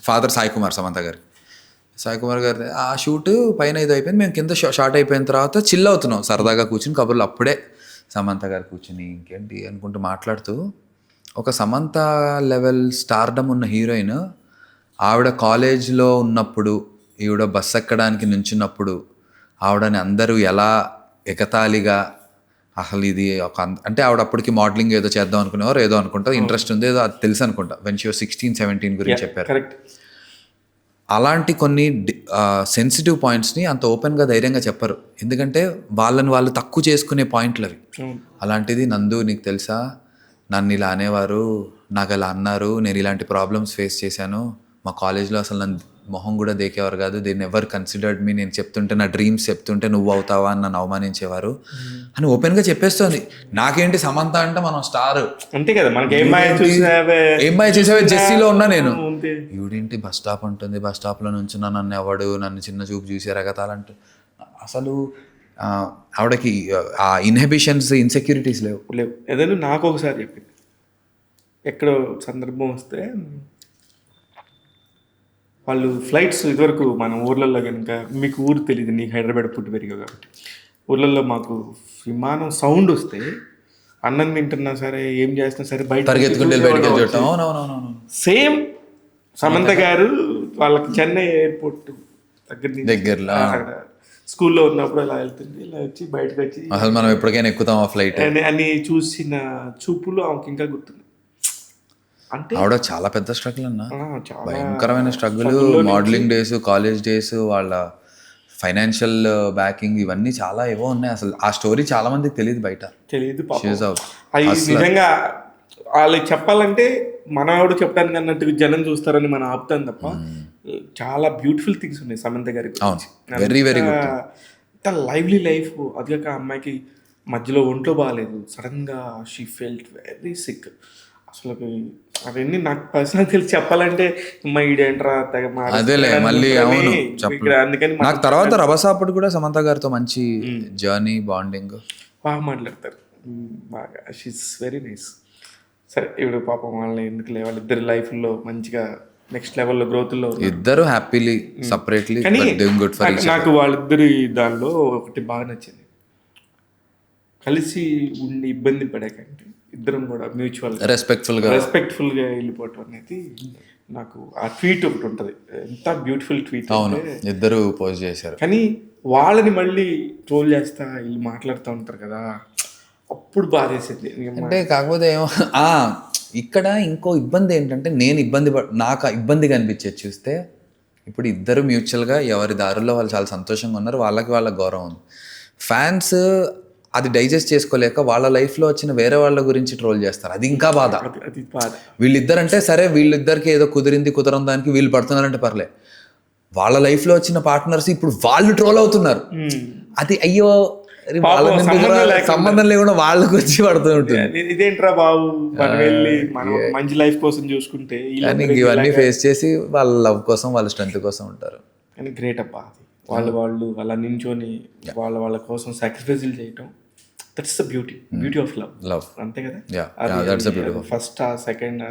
ఫాదర్ సాయి కుమార్, సమంత గారి సాయి కుమార్ గారి ఆ షూట్ పైన ఇది అయిపోయింది. మేము కింద షార్ట్ అయిపోయిన తర్వాత చిల్ అవుతున్నాం సరదాగా కూర్చుని కబుర్లు. అప్పుడే సమంత గారు కూర్చుని ఇంకేంటి అనుకుంటూ మాట్లాడుతూ, ఒక సమంత లెవెల్ స్టార్డమ్ ఉన్న హీరోయిన్ ఆవిడ కాలేజ్లో ఉన్నప్పుడు, ఈవిడ బస్ ఎక్కడానికి నుంచున్నప్పుడు ఆవిడని అందరూ ఎలా ఎగతాళిగా, అసలు ఇది ఒక అంటే ఆవిడ అప్పటికి మోడలింగ్ ఏదో చేద్దాం అనుకునేవారు, ఏదో అనుకుంటా ఇంట్రెస్ట్ ఉంది, ఏదో అది తెలుసు అనుకుంటా. వెన్ షీ వాస్ 16-17 గురించి చెప్పారు. అలాంటి కొన్ని సెన్సిటివ్ పాయింట్స్ని అంత ఓపెన్గా ధైర్యంగా చెప్పరు, ఎందుకంటే వాళ్ళని వాళ్ళు తక్కువ చేసుకునే పాయింట్లు అవి. అలాంటిది నందు నీకు తెలుసా, నన్ను ఇలా అనేవారు, నాకు అలా అన్నారు, నేను ఇలాంటి ప్రాబ్లమ్స్ ఫేస్ చేశాను, మా కాలేజ్లో అసలు నన్ను మొహం కూడా దేకేవారు కాదు. దే నెవర్ కన్సిడర్డ్ మీ. నేను చెప్తుంటే, నా డ్రీమ్స్ చెప్తుంటే నువ్వు అవుతావా అని నన్ను అవమానించేవారు అని ఓపెన్గా చెప్పేస్తుంది. నాకేంటి సమంత అంటే మనం స్టార్, అంతే కదా, మనకి ఏం మాయ చేసావే జెస్సీలో ఉన్నా నేను. అంతే. ఈవిడేంటి బస్ స్టాప్ ఉంటుంది, బస్ స్టాప్లో నుంచి నన్ను ఎవడు నన్ను చిన్న చూపు చూసి రగతాలంటూ. అసలు ఆవిడకి ఆ ఇన్హిబిషన్స్, ఇన్సెక్యూరిటీస్ లేవు. ఏదైనా నాకు ఒకసారి చెప్పింది, ఎక్కడో సందర్భం వస్తే వాళ్ళు ఫ్లైట్స్ ఇదివరకు మన ఊర్లలో కనుక, మీకు ఊరు తెలియదు, నీకు హైదరాబాద్ పుట్టి పెరిగావు కాబట్టి, ఊర్లలో మాకు విమానం సౌండ్ వస్తే అన్నం తింటున్నా సరే ఏం చేస్తున్నా సరే బయట సేమ్ సమంత గారు వాళ్ళకి చెన్నై ఎయిర్పోర్ట్ దగ్గరలో స్కూల్లో ఉన్నప్పుడు ఇలా వెళ్తుంది, ఇలా వచ్చి బయటకు వచ్చి అసలు మనం ఎప్పటికైనా ఎక్కుతాం ఆ ఫ్లైట్ అని చూసిన చూపులు ఆమెకి ఇంకా గుర్తుంది. అంటే ఆవిడ చాలా పెద్ద స్ట్రగుల్ అన్న, భయంకరమైన struggle. Modelling days, college days, వాళ్ళ ఫైనాన్షియల్ బ్యాకింగ్ ఇవన్నీ చాలా ఏవో ఉన్నాయి. అసలు ఆ స్టోరీ చాలా మందికి తెలియదు, బయట తెలియదు. అది నిజంగా వాళ్ళకి చెప్పాలంటే మనవాడు చెప్పడానికి అన్నట్టు జనం చూస్తారని మనం ఆపుతాం తప్ప చాలా బ్యూటిఫుల్ థింగ్స్ ఉన్నాయి సమంత గారి గురించి. Very very good. అంత లైవ్లీ లైఫ్. అది కాక అమ్మాయికి మధ్యలో ఒంట్లో బాగాలేదు, సడన్గా షీ ఫెల్ట్ వెరీ సిక్. అసలు అవన్నీ నాకు పర్సనల్ తెలిసి చెప్పాలంటే మా ఈడేంట్రా అదేలే మళ్ళీ అవును అందుకని నాకు తర్వాత రభసాపుడు కూడా సమంత గారితో మంచి జర్నీ, బాండింగ్ బాగా మాట్లాడతారు, బాగా. She's very nice. సరే ఇప్పుడు పాపం వాళ్ళని ఎందుకు లేవాలి, ఇద్దరు లైఫ్లో మంచిగా నెక్స్ట్ లెవెల్లో గ్రోత్లో ఇద్దరు happily separately doing good for each other. నాకు వాళ్ళిద్దరి దానిలో ఒకటి బాగా నచ్చింది, కలిసి ఉండి ఇబ్బంది పడే కంటే ఇద్దరం కూడా మ్యూచువల్ రెస్పెక్ట్ఫుల్గా వెళ్ళిపోవటం అనేది. నాకు ఆ ట్వీట్ ఒకటి ఉంటుంది, ఎంత బ్యూటిఫుల్ ట్వీట్. అవును, ఇద్దరు పోస్ట్ చేశారు. కానీ వాళ్ళని మళ్ళీ ట్రోల్ చేస్తా వీళ్ళు మాట్లాడుతూ ఉంటారు కదా, అప్పుడు బాధేసింది. అంటే కాకపోతే ఏమో ఇక్కడ ఇంకో ఇబ్బంది ఏంటంటే, నేను నాకు ఇబ్బందిగా అనిపించేది చూస్తే, ఇప్పుడు ఇద్దరు మ్యూచువల్గా ఎవరి దారుల్లో వాళ్ళు చాలా సంతోషంగా ఉన్నారు, వాళ్ళ గౌరవం ఉంది. ఫ్యాన్స్ అది డైజెస్ట్ చేసుకోలేక వాళ్ళ లైఫ్లో వచ్చిన వేరే వాళ్ళ గురించి ట్రోల్ చేస్తారు, అది ఇంకా బాధ. వీళ్ళిద్దరంటే సరే, వీళ్ళిద్దరికి ఏదో కుదరం దానికి వీళ్ళు పడుతున్నారంటే పర్లే, వాళ్ళ లైఫ్లో వచ్చిన పార్ట్నర్స్ ఇప్పుడు వాళ్ళు ట్రోల్ అవుతున్నారు. అది అయ్యో సంబంధం లేకుండా వాళ్ళకి వచ్చి పడుతూ ఉంటుంది. ఇదేంట్రా బాబు, వెళ్ళి మనం మంచి లైఫ్ కోసం చూసుకుంటే ఇవన్నీ ఫేస్ చేసి వాళ్ళ లవ్ కోసం, వాళ్ళ స్ట్రెంత్ కోసం ఉంటారు. కానీ గ్రేట్ అబ్బా, వాళ్ళు అలా నించొని వాళ్ళ కోసం సాక్రిఫైజులు చేయటం, that's the beauty of love. అంతే కదా, ఫస్ట్ సెకండ్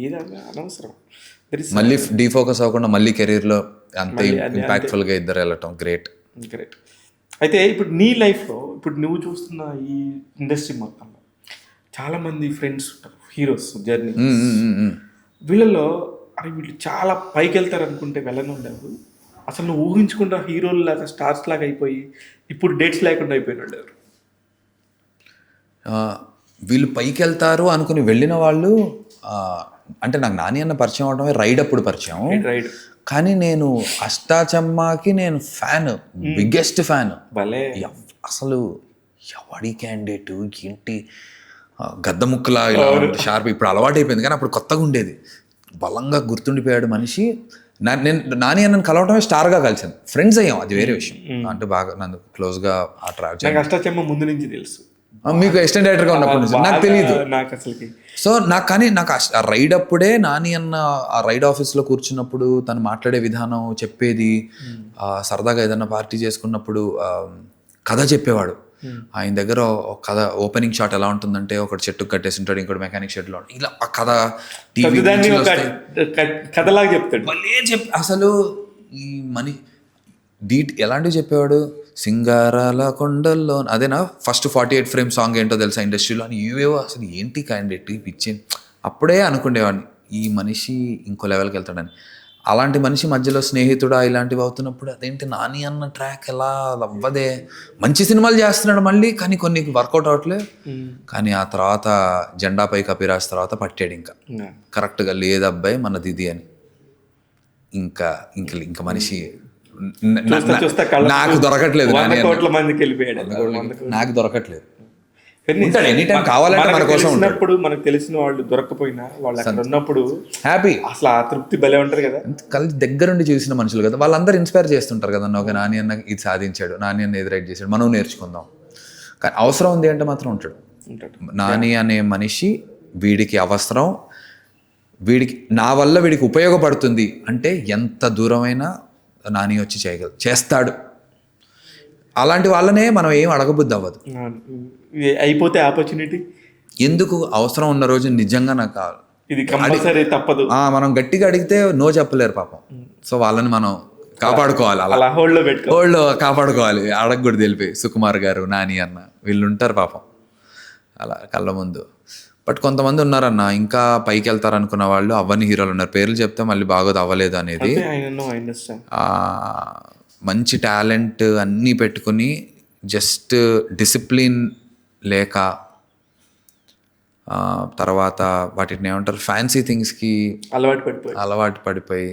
ఏదన్నా అనవసరం. మళ్ళీ డీఫోకస్ అవ్వకుండా మళ్ళీ కెరీర్లో అంతే ఇంపాక్ట్ఫుల్గా ఇద్దరు వెళ్ళటం గ్రేట్. అయితే ఇప్పుడు నీ లైఫ్లో, ఇప్పుడు నువ్వు చూస్తున్న ఈ ఇండస్ట్రీ మొత్తంలో చాలామంది ఫ్రెండ్స్ ఉంటారు, హీరోస్ జర్నీ. వీళ్ళలో అరే వీళ్ళు చాలా పైకి వెళ్తారు అనుకుంటే వెళ్ళని ఉండేవారు, అసలు నువ్వు ఊహించకుండా హీరోలు లాగా స్టార్స్ లాగా అయిపోయి ఇప్పుడు డేట్స్ లేకుండా అయిపోయిన వాళ్ళు. వీళ్ళు పైకి వెళ్తారు అనుకుని వెళ్ళిన వాళ్ళు అంటే నాకు నాని అన్న పరిచయం అవడమే రైడ్ అప్పుడు పరిచయం. కానీ నేను అష్టాచమ్మాకి నేను ఫ్యాన్, బిగ్గెస్ట్ ఫ్యాన్. అసలు ఎవడి క్యాండిడేట్ ఏంటి గద్ద ముక్కలా ఇలా షార్ప్, ఇప్పుడు అలవాటు అయిపోయింది కానీ అప్పుడు కొత్తగా ఉండేది. బలంగా గుర్తుండిపోయాడు మనిషి. నేను నాని అన్నను కలవటమే స్టార్గా కలిసాను, ఫ్రెండ్స్ అయ్యాం, అది వేరే విషయం. అంటే బాగా నన్ను క్లోజ్గా ఆ ట్రావెల్. అష్టాచమ్మ ముందు నుంచి తెలుసు, మీకు అసిస్టెంట్ డైరెక్టర్గా ఉన్నప్పటి నుంచి నాకు తెలియదు. సో నాకు ఆ రైడ్ అప్పుడే నాని అన్న ఆ రైడ్ ఆఫీస్లో కూర్చున్నప్పుడు తను మాట్లాడే విధానం, చెప్పేది, సరదాగా ఏదైనా పార్టీ చేసుకున్నప్పుడు కథ చెప్పేవాడు. ఆయన దగ్గర కథ ఓపెనింగ్ షాట్ ఎలా ఉంటుందంటే, ఒకటి చెట్టుకు కట్టేసి ఉంటాడు, ఇంకోటి మెకానిక్ షెడ్లో, ఇలా ఆ కథ కథలాగా చెప్తాడు. మళ్ళీ అసలు ఈ ఎలాంటివి చెప్పేవాడు. సింగారాల కొండల్లో అదేనా ఫస్ట్ 48 ఫ్రేమ్ సాంగ్ ఏంటో తెలుసా ఇండస్ట్రీలో అని, ఇవేవో అసలు ఏంటి క్యాండిడేట్ పిచ్చింది. అప్పుడే అనుకునేవాడిని ఈ మనిషి ఇంకో లెవెల్కి వెళ్తాడని. అలాంటి మనిషి మధ్యలో స్నేహితుడా ఇలాంటివి అవుతున్నప్పుడు అదేంటి నాని అన్న ట్రాక్ ఎలా అవ్వదే, మంచి సినిమాలు చేస్తున్నాడు మళ్ళీ, కానీ కొన్ని వర్కౌట్ అవట్లే. కానీ ఆ తర్వాత జెండాపై కపిరాజ్ తర్వాత పట్టాడు ఇంకా కరెక్ట్గా, లేదబ్బాయి మనది ఇది అని. ఇంకా మనిషి నాకు దొరకట్లేదు, నాకు దొరకట్లేదు. ఉంటాడు ఎనీ టైం కావాలంటే మన కోసం ఉంటాడు. తెలిసినప్పుడు మనకు తెలిసిన వాళ్ళు దొరకపోయినా వాళ్ళు అక్కడ ఉన్నప్పుడు హ్యాపీ అసలు ఆ తృప్తి భలే ఉంటది కదా. కలిసి దగ్గరుండి చూసిన మనుషులు కదా, వాళ్ళందరూ ఇన్స్పైర్ చేస్తుంటారు కదా, ఒక నాని అన్న ఇది సాధించాడు, నాని అన్న ఇది రైట్ చేశాడు, మనం నేర్చుకుందాం. కానీ అవసరం ఉంది అంటే మాత్రం ఉంటాడు. నాని అనే మనిషి వీడికి అవసరం, వీడికి నా వల్ల వీడికి ఉపయోగపడుతుంది అంటే ఎంత దూరమైనా నాని వచ్చి చేస్తాడు. అలాంటి వాళ్ళనే మనం ఏం అడగబుద్ధి అవ్వదు. అయిపోతే ఆపర్చునిటీ ఎందుకు అవసరం ఉన్న రోజు నిజంగా నాకు కావాలి, ఇది కంపల్సరీ తప్పదు. మనం గట్టిగా అడిగితే నో చెప్పలేరు పాపం. సో వాళ్ళని మనం కాపాడుకోవాలి, అలా హోల్డ్లో కాపాడుకోవాలి. అడగకూడదు తెలిపి సుకుమార్ గారు, నాని అన్న వీళ్ళు ఉంటారు పాపం అలా కళ్ళ ముందు. బట్ కొంతమంది ఉన్నారన్న ఇంకా పైకి వెళ్తారు అనుకున్న వాళ్ళు అవ్వని హీరోలు ఉన్నారు. పేర్లు చెప్తే మళ్ళీ బాగోదు అవ్వలేదు అనేది. మంచి టాలెంట్ అన్నీ పెట్టుకుని జస్ట్ డిసిప్లిన్ లేక తర్వాత వాటిని ఏమంటారు ఫ్యాన్సీ థింగ్స్కి అలవాటు పడిపోయి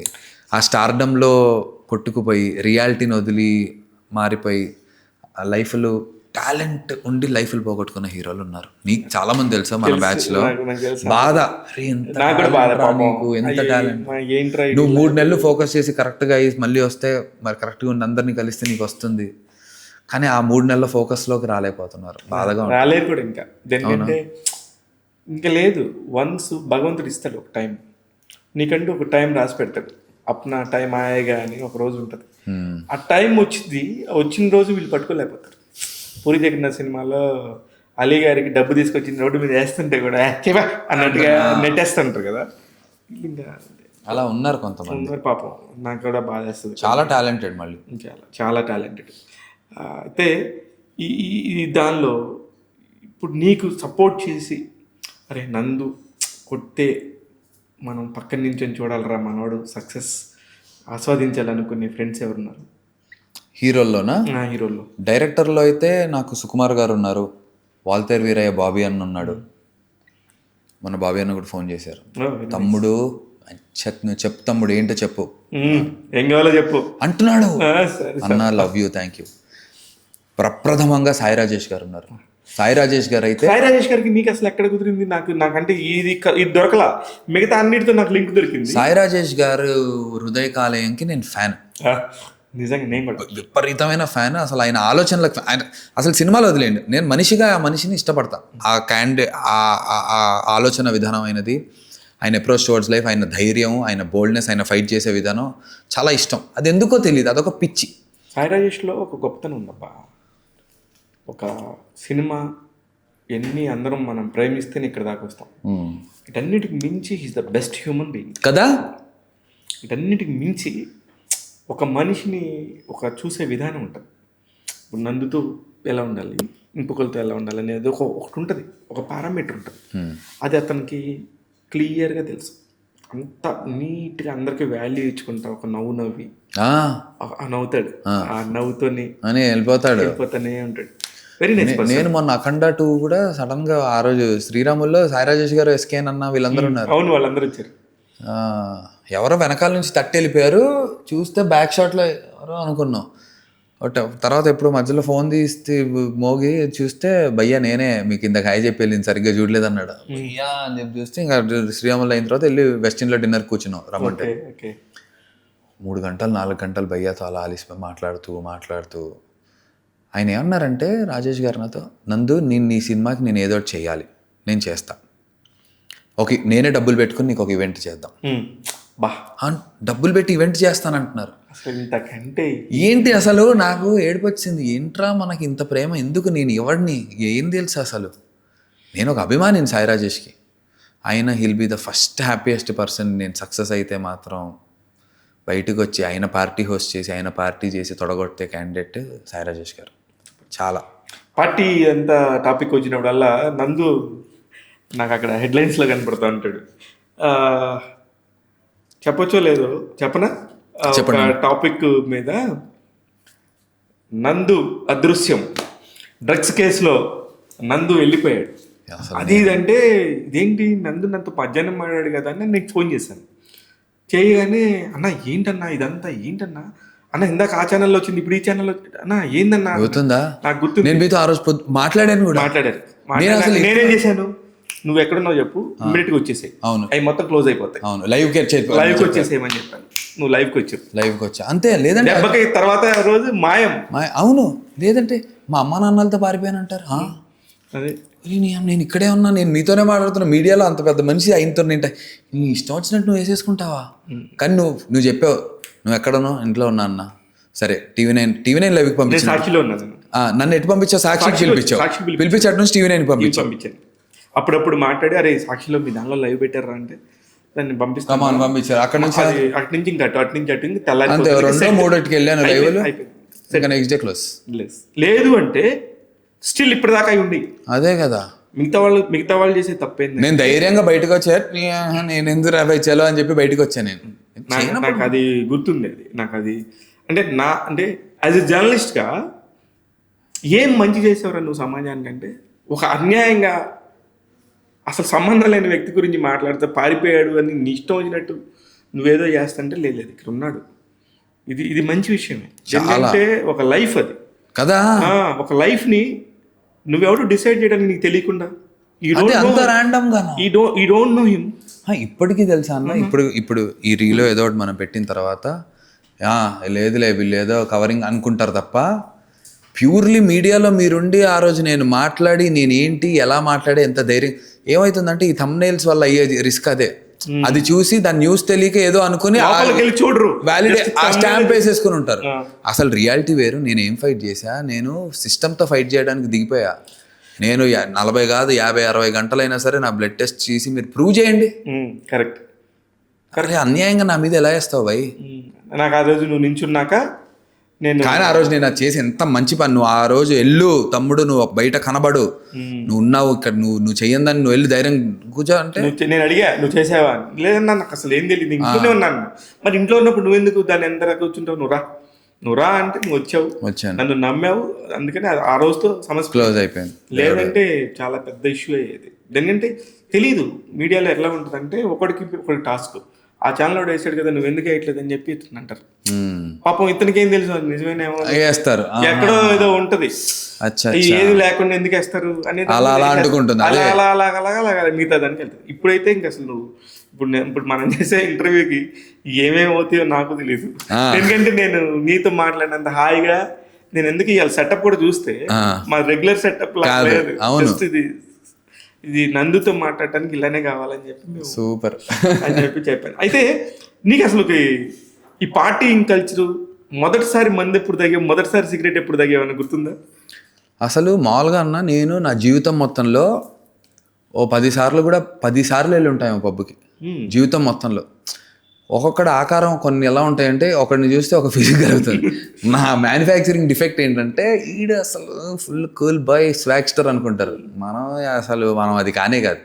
ఆ స్టార్డంలో కొట్టుకుపోయి రియాలిటీని వదిలి మారిపోయి ఆ లైఫ్లో టాలెంట్ ఉండి లైఫ్లు పోగొట్టుకున్న హీరోలు ఉన్నారు. నీకు చాలా మంది తెలుసా మన బ్యాచ్ లో. బాధ, ఎంత టాలెంట్, నువ్వు 3 నెలలు ఫోకస్ చేసి కరెక్ట్గా అయ్యి మళ్ళీ వస్తే మరి కరెక్ట్గా ఉండి అందరినీ కలిస్తే నీకు వస్తుంది. కానీ ఆ 3 నెలల ఫోకస్లోకి రాలేకపోతున్నారు. బాధగా రాలేదు కూడా. ఇంకా లేదు. వన్స్ భగవంతుడు ఇస్తాడు ఒక టైం, నీకంటూ ఒక టైం రాసి పెడతాడు. అప్నా టైం ఆయేగా అని ఒక రోజు ఉంటుంది. ఆ టైం వచ్చిన రోజు వీళ్ళు పట్టుకోలేకపోతారు. పూరి జగన్నాథ్ సినిమాలో అలీ గారికి డబ్బు తీసుకొచ్చిన రోడ్డు మీద వేస్తుంటే కూడా అన్నట్టుగా నెట్టేస్తుంటారు కదా. ఇంకా అలా ఉన్నారు కొంతమంది పాపం. నాకు కూడా బాధ వేస్తుంది. చాలా టాలెంటెడ్, మళ్ళీ చాలా టాలెంటెడ్. అయితే ఈ దానిలో ఇప్పుడు నీకు సపోర్ట్ చేసి అరే నందు కొట్టే మనం పక్కన నుంచి చూడాలరా మనోడు సక్సెస్ ఆస్వాదించాలనుకునే ఫ్రెండ్స్ ఎవరున్నారు హీరోల్లోనా? హీరోల్లో డైరెక్టర్లో అయితే నాకు సుకుమార్ గారు ఉన్నారు, వాల్తేర్ వీరయ్య బాబీ అన్న ఉన్నాడు. మన బాబీ అన్న కూడా ఫోన్ చేశారు, తమ్ముడు నువ్వు చెప్పు తమ్ముడు ఏంటో చెప్పు, ఏం కావాలో చెప్పు అంటున్నాడు. అన్న లవ్ యూ, థ్యాంక్ యూ. ప్రప్రథమంగా సాయి రాజేష్ గారు ఉన్నారు. సాయి రాజేష్ గారు అయితే, సాయి రాజేష్ గారికి మీకు అసలు ఎక్కడ కుదిరింది? నాకంటే ఇది దొరకలా, మిగతా అన్నిటితో నాకు లింక్ దొరికింది. సాయి రాజేష్ గారు హృదయ కాలేయంకి నేను ఫ్యాన్, నిజంగా నేను కూడా విపరీతమైన ఫ్యాన్. అసలు ఆయన ఆలోచనలకు అసలు సినిమాలు వదిలేండి, నేను మనిషిగా ఆ మనిషిని ఇష్టపడతా. ఆ ఆలోచన విధానం అయినది, ఆయన అప్రోచ్ టువర్డ్స్ లైఫ్, ఆయన ధైర్యం, ఆయన బోల్డ్నెస్, ఆయన ఫైట్ చేసే విధానం చాలా ఇష్టం. అది ఎందుకో తెలియదు, అదొక పిచ్చి. సాయి రాజేష్లో ఒక గొప్పతనం ఉందబ్బా. ఒక సినిమా ఎన్ని అందరం మనం ప్రేమిస్తేనే ఇక్కడ దాకా వస్తాం. వీటన్నిటికి మించి he's the best human being కదా. వీటన్నిటికి మించి ఒక మనిషిని చూసే విధానం ఉంటుంది. ఇప్పుడు నందుతో ఎలా ఉండాలి, ఇంకొకరితో ఎలా ఉండాలి అనేది ఒకటి ఉంటుంది, ఒక పారామీటర్ ఉంటుంది. అది అతనికి క్లియర్గా తెలుసు. అంత నీట్గా అందరికి వాల్యూ ఇచ్చుకుంటా ఒక నవ్వి నవ్వుతాడు, ఆ నవ్వుతోని వెళ్ళిపోతానే ఉంటాడు. Very nice. నేను మొన్న అఖండ 2 కూడా సడన్ గా ఆ రోజు శ్రీరాముల్లో సాయి రాజేష్ గారు, ఎస్కేఎన్ అన్న వీళ్ళందరూ ఉన్నారు. అవును, వాళ్ళందరూ వచ్చారు. ఎవరో వెనకాల నుంచి తట్టి వెళ్ళిపోయారు, చూస్తే బ్యాక్ షాట్లో ఎవరో అనుకున్నాం. తర్వాత ఎప్పుడు మధ్యలో ఫోన్ తీస్తే మోగి చూస్తే భయ్యా నేనే మీకు ఇందాక హాయ్ చెప్పి వెళ్ళింది, సరిగ్గా చూడలేదు అన్నాడు. భయ్యా అని చెప్పి చూస్తే ఇంకా శ్రీరాములు అయిన తర్వాత వెళ్ళి వెస్టిన్లో డిన్నర్ కూర్చున్నాం రమ్మంటే. 3 గంటలు 4 గంటలు భయ్యాతో అలా ఆలిసిపోయి మాట్లాడుతూ ఆయన ఏమన్నారంటే రాజేష్ గారు నాతో, నందు నీ సినిమాకి నేను ఏదో ఒకటి చేయాలి, నేను చేస్తా, ఓకే నేనే డబ్బులు పెట్టుకుని నీకు ఒక ఈవెంట్ చేద్దాం. డబ్బులు పెట్టి ఈవెంట్ చేస్తానంటున్నారు. ఏంటి అసలు నాకు ఏడుపు వచ్చింది. ఏంట్రా మనకి ఇంత ప్రేమ ఎందుకు, నేను ఎవడిని ఏం తెలుసు అసలు. నేను ఒక అభిమానిని సాయి రాజేష్కి. ఆయన hill be the first happiest person. నేను సక్సెస్ అయితే మాత్రం బయటకు వచ్చి ఆయన పార్టీ హోస్ట్ చేసి ఆయన పార్టీ చేసి తొడగొట్టే క్యాండిడేట్ సాయి రాజేష్ గారు. చాలా పార్టీ ఎంత టాపిక్ వచ్చినప్పుడల్లా నందు నాకు అక్కడ హెడ్లైన్స్లో కనపడుతూ ఉంటాడు. చెప్పొచ్చో లేదో చెప్పనా? ఒక టాపిక్ మీద నందు అదృశ్యం, డ్రగ్స్ కేసులో నందు వెళ్ళిపోయాడు. అది ఇదంటే ఇదేంటి నందు నాతో పద్యాన్నం మాట్లాడాడు కదా అని నీకు ఫోన్ చేశాను. చేయగానే అన్న ఏంటన్నా ఇదంతా ఏంటన్నా, అన్న ఇందాక ఆ ఛానల్లో వచ్చింది, ఇప్పుడు ఈ ఛానల్లో అన్న ఏందన్నా అవుతుందా? నాకు గుర్తు నేను మీతో ఆ రోజు మాట్లాడాను కూడా. మాట్లాడారు. నేనేం చేశాను, నువ్వు ఎక్కడున్నావు చెప్పు, ఇమ్మీడియట్ గా వచ్చేసాయి. అవును, అవి మొత్తం క్లోజ్ అయిపోతాయి. అవును, లైవ్ కి వచ్చేసేయమని చెప్పాను. నువ్వు లైవ్కి వచ్చావు. లైవ్కి వచ్చా అంతే. లేదంటే దెబ్బకి తర్వాత రోజు మాయం. అవును, లేదంటే మా అమ్మ నాన్నలతో పారిపోయానంటారు. అదే నేను ఇక్కడే ఉన్నా, నేను మీతోనే మాట్లాడుతున్నా, మీడియాలో అంత పెద్ద మనిషి అయినతో నీ ఇష్టం వచ్చినట్టు నువ్వు వేసేసుకుంటావా? కానీ నువ్వు చెప్పావు నువ్వు ఎక్కడున్నావు, ఇంట్లో ఉన్నా అన్న. సరే, టీవీ9 లైవ్కి పంపించాను. సాక్షిలో ఉన్నాను. నన్ను ఎటు పంపించావు? సాక్షికి పిలిపించి అటు నుంచి టీవీ9 పంపించాను. అప్పుడప్పుడు మాట్లాడి, అరే సాక్షిలో మీ దానిలో లైవ్ పెట్టారా అంటే దాన్ని పంపించారు. అక్కడ నుంచి ఇంకా అటు నుంచి తెల్లారి 2-3కి వెళ్ళాను లైవ్. Next day close. లేదు అంటే స్టిల్ ఇప్పటిదాకా అయి ఉండి. అదే కదా, మిగతా వాళ్ళు చేసే తప్పేంది. నేను ధైర్యంగా బయటకు వచ్చా, నేను ఎందుకు రాబోయే చలో అని చెప్పి బయటకు వచ్చాను. నేను నాకు అది గుర్తుంది. నాకు అది అంటే యాజ్ ఎ జర్నలిస్ట్గా ఏం మంచి చేసేవరా నువ్వు సమాజానికి అంటే, ఒక అన్యాయంగా అసలు సంబంధం లేని వ్యక్తి గురించి మాట్లాడితే పారిపోయాడు అని నీ ఇష్టం వచ్చినట్టు నువ్వేదో చేస్తుంటే లేదు ఇక్కడ ఉన్నాడు. ఇది మంచి విషయమే. ఎందుకంటే ఒక లైఫ్ అది కదా, ఒక లైఫ్ని నువ్వెవరు డిసైడ్ చేయడానికి నీకు తెలియకుండా ఇప్పటికీ తెలుసా అన్న. ఇప్పుడు ఈ రీలో ఏదో ఒకటి మనం పెట్టిన తర్వాత లేదులే వీళ్ళు ఏదో కవరింగ్ అనుకుంటారు తప్ప, ప్యూర్లీ మీడియాలో మీరుండి ఆ రోజు నేను మాట్లాడి నేనేంటి ఎలా మాట్లాడే ఎంత ధైర్యం ఏమవుతుందంటే, ఈ థంబ్నెయిల్స్ వల్ల అయ్యే రిస్క్ అదే. అది చూసి దాని న్యూస్ తెలియక ఏదో అనుకుని చూడరు, ఆ స్టాంప్ వేసేసుకుని ఉంటారు. అసలు రియాలిటీ వేరు. నేను ఏం ఫైట్ చేశా, నేను సిస్టమ్తో ఫైట్ చేయడానికి దిగిపోయా. నేను 40 కాదు 50-60 గంటలైనా సరే నా బ్లడ్ టెస్ట్ చేసి మీరు ప్రూవ్ చేయండి. కరెక్ట్. అన్యాయంగా నా మీద ఎలా వేస్తావు భయ్? నాకు ఆ రోజు నువ్వు నించున్నాక కానీ ఆ రోజు నేను చేసి ఎంత మంచి పని. నువ్వు ఆ రోజు వెళ్ళు తమ్ముడు, నువ్వు బయట కనబడు, నువ్వు ఉన్నావు ఇక్కడ, నువ్వు చెయ్యందని నువ్వు వెళ్ళి ధైర్యం కూర్చో అంటే నేను అడిగా నువ్వు చేసావా? లేదన్నా నాకు అసలు ఏం తెలియదు, ఇంట్లోనే ఉన్నాను. మరి ఇంట్లో ఉన్నప్పుడు నువ్వెందుకు దాన్ని ఎంత కూర్చుంటావు? నువ్వు రా అంటే నువ్వు వచ్చాను, నన్ను నమ్మావు, అందుకని ఆ రోజుతో సమస్య క్లోజ్ అయిపోయింది. లేదంటే చాలా పెద్ద ఇష్యూ అయ్యేది. ఎందుకంటే తెలీదు మీడియాలో ఎట్లా ఉంటుంది అంటే, ఒకటి టాస్క్ ఆ ఛానల్ వాడు వేసాడు కదా నువ్వు ఎందుకు వేయట్లేదు అని చెప్పి ఇతను అంటారు. పాపం ఇతనికి ఏం తెలుసు నిజమేనేమో వేస్తారు, ఎక్కడో ఏదో ఉంటది, ఏది లేకుండా ఎందుకు వేస్తారు అనేది అలాగా మిగతా దానికి వెళ్తుంది. ఇప్పుడైతే ఇంక అసలు ఇప్పుడు మనం చేసే ఇంటర్వ్యూకి ఏమేమి అవుతాయో నాకు తెలియదు. ఎందుకంటే నేను నీతో మాట్లాడినంత హాయిగా నేను ఎందుకు ఇవాళ సెటప్ కూడా చూస్తే మా రెగ్యులర్ సెటప్ లేదు, ఇది నందుతో మాట్లాడటానికి ఇలానే కావాలని చెప్పి సూపర్ అని చెప్పాను. అయితే నీకు అసలు ఈ పార్టీయింగ్ కల్చరు మొదటిసారి మందు ఎప్పుడు తాగావు, మొదటిసారి సిగరెట్ ఎప్పుడు తాగావని గుర్తుందా? అసలు మామూలుగా అన్న నేను నా జీవితం మొత్తంలో 10 సార్లు వెళ్ళి ఉంటాను పబ్కి జీవితం మొత్తంలో. ఒక్కొక్కటి ఆకారం కొన్ని ఎలా ఉంటాయంటే, ఒకడిని చూస్తే ఒక ఫీలింగ్ కలుగుతుంది. నా మ్యానుఫ్యాక్చరింగ్ డిఫెక్ట్ ఏంటంటే ఈడ అసలు ఫుల్ కూల్ బాయ్ స్వాగ్స్టర్ అనుకుంటారు. మనం అది కానే కాదు.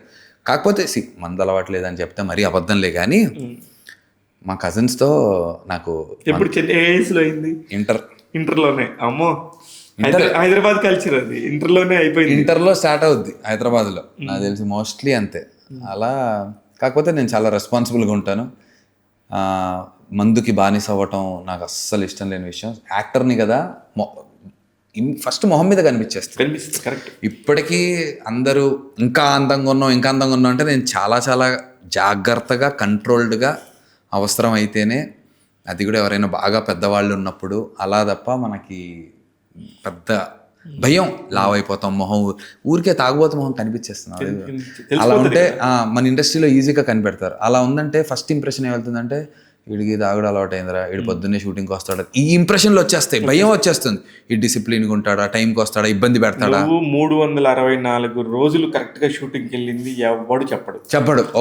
కాకపోతే మందు అలవాట్లేదని చెప్తే మరీ అబద్ధంలే. కానీ మా కజిన్స్తో నాకు ఎప్పుడు ఏజ్లో అయింది? ఇంటర్లోనే. అమ్మో, హైదరాబాద్ కల్చర్ అది ఇంటర్లోనే అయిపోయింది. ఇంటర్లో స్టార్ట్ అవుద్ది హైదరాబాద్లో నాకు తెలిసి మోస్ట్లీ అంతే. అలా కాకపోతే నేను చాలా రెస్పాన్సిబుల్గా ఉంటాను. మందుకి బానిస అవ్వటం నాకు అస్సలు ఇష్టం లేని విషయం. యాక్టర్ని కదా, ఫస్ట్ మొహం మీద కనిపిస్తుంది. కరెక్ట్. ఇప్పటికీ అందరూ ఇంకా అందంగా ఉన్నాం అంటే నేను చాలా జాగ్రత్తగా కంట్రోల్డ్గా, అవసరం అయితేనే, అది కూడా ఎవరైనా బాగా పెద్దవాళ్ళు ఉన్నప్పుడు అలా తప్ప మనకి పెద్ద భయం లావ్ అయిపోతాం, మొహం ఊరికే తాగుబోతు మొహం కనిపించేస్తున్నాం. అలా ఉంటే మన ఇండస్ట్రీలో ఈజీగా కనిపెడతారు. అలా ఉందంటే ఫస్ట్ ఇంప్రెషన్ ఏమవుతుందంటే, వీడికి తాగుడు అలవాటు అయిందిరా, వీడు పొద్దున్నే షూటింగ్కి వస్తాడా, ఈ ఇంప్రెషన్లు వచ్చేస్తాయి. భయం వచ్చేస్తుంది. ఈ డిసిప్లిన్గా ఉంటాడా, టైంకి వస్తాడా, ఇబ్బంది పెడతాడా. 364 రోజులు కరెక్ట్గా షూటింగ్కి వెళ్ళింది ఎవడు చెప్పడు.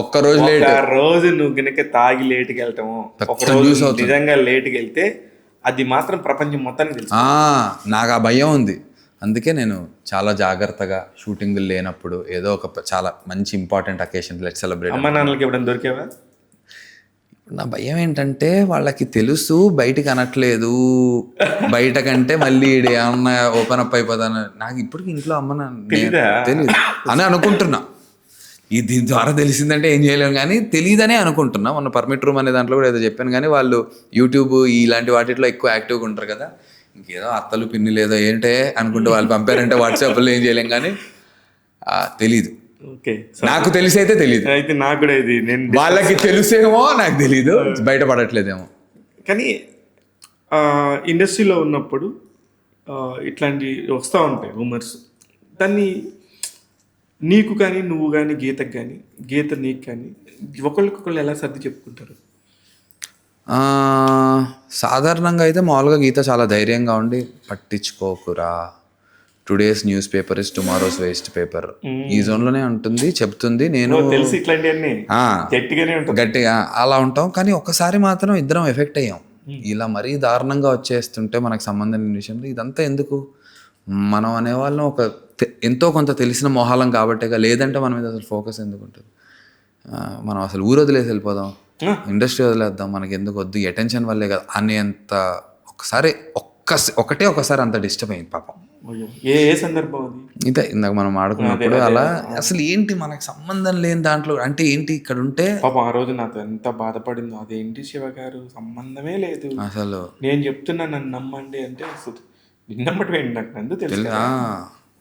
ఒక్క రోజు లేట్, రోజు నువ్వు గనక తాగి లేట్కి వెళ్తాము, నిజంగా లేట్కి వెళ్తే అది మాత్రం ప్రపంచం మొత్తానికి తెలుసు. నాకు ఆ భయం ఉంది. అందుకే నేను చాలా జాగ్రత్తగా షూటింగ్లు లేనప్పుడు ఏదో ఒక చాలా మంచి ఇంపార్టెంట్ అకేషన్ లెట్ సెలబ్రేట్. అమ్మ నాన్నలకి ఎప్పుడైనా దొరికేవా? నా భయం ఏంటంటే వాళ్ళకి తెలుసు బయటికి అనట్లేదు, బయటకంటే మళ్ళీ ఏమన్నా ఓపెన్ అప్ అయిపోతాను. నాకు ఇప్పటికి ఇంట్లో అమ్మ తెలియదు అని అనుకుంటున్నా. దీని ద్వారా తెలిసిందంటే ఏం చేయలేము, కానీ తెలియదనే అనుకుంటున్నా. మొన్న పర్మిట్ రూమ్ అనే దాంట్లో కూడా ఏదో చెప్పాను, కానీ వాళ్ళు యూట్యూబ్ ఇలాంటి వాటిలో ఎక్కువ యాక్టివ్గా ఉంటారు కదా, ఇంకేదో అత్తలు పిన్ని లేదో ఏంటే అనుకుంటే వాళ్ళు పంపారంటే వాట్సాప్లో ఏం చేయలేం, కానీ తెలీదు. ఓకే, నాకు తెలిసి అయితే తెలీదు, అయితే నాకు కూడా ఇది నేను వాళ్ళకి తెలుసేమో నాకు తెలీదు, బయటపడట్లేదేమో. కానీ ఇండస్ట్రీలో ఉన్నప్పుడు ఇట్లాంటి వస్తూ ఉంటాయి రూమర్స్. దాన్ని నీకు కానీ నువ్వు కానీ గీతకు కానీ గీత నీకు కానీ ఒకళ్ళకొకళ్ళు ఎలా సర్ది చెప్పుకుంటారు? సాధారణంగా అయితే మామూలుగా గీత చాలా ధైర్యంగా ఉండి, పట్టించుకోకురా, today's newspaper is tomorrow's waste paper, ఈ జోన్లోనే ఉంటుంది, చెప్తుంది. నేను తెలిసి ఇట్లాంటివన్నీ గట్టిగానే ఉంటాం, గట్టిగా అలా ఉంటాం. కానీ ఒక్కసారి మాత్రం ఇద్దరం ఎఫెక్ట్ అయ్యాం. ఇలా మరీ దారుణంగా వచ్చేస్తుంటే మనకు సంబంధం లేని విషయంలో ఇదంతా ఎందుకు, మనం అనేవాళ్ళం ఒక ఎంతో కొంత తెలిసిన మొహాలం కాబట్టేగా, లేదంటే మన మీద అసలు ఫోకస్ ఎందుకు ఉంటుంది? మనం అసలు ఊరు వదిలేసి వెళ్ళిపోదాం, ఇండస్ట్రీ వదిలేద్దాం, మనకి ఎందుకు వద్దు, అటెన్షన్ వల్లే కదా అనేంత ఒకసారి అంత డిస్టర్బ్ అయింది పాపం. ఏ సందర్భం అది? ఇదే ఇందాక మనం ఆడుకున్నప్పుడు అలా అసలు ఏంటి మనకు సంబంధం లేని దాంట్లో అంటే ఏంటి ఇక్కడ ఉంటే పాపం ఆ రోజు నాతో ఎంత బాధపడిందో. అదేంటి శివ గారు సంబంధమే లేదు అసలు, నేను చెప్తున్నా నన్ను నమ్మండి అంటే, అసలు నమ్మటం ఏంటి నాకు నందు తెలుసు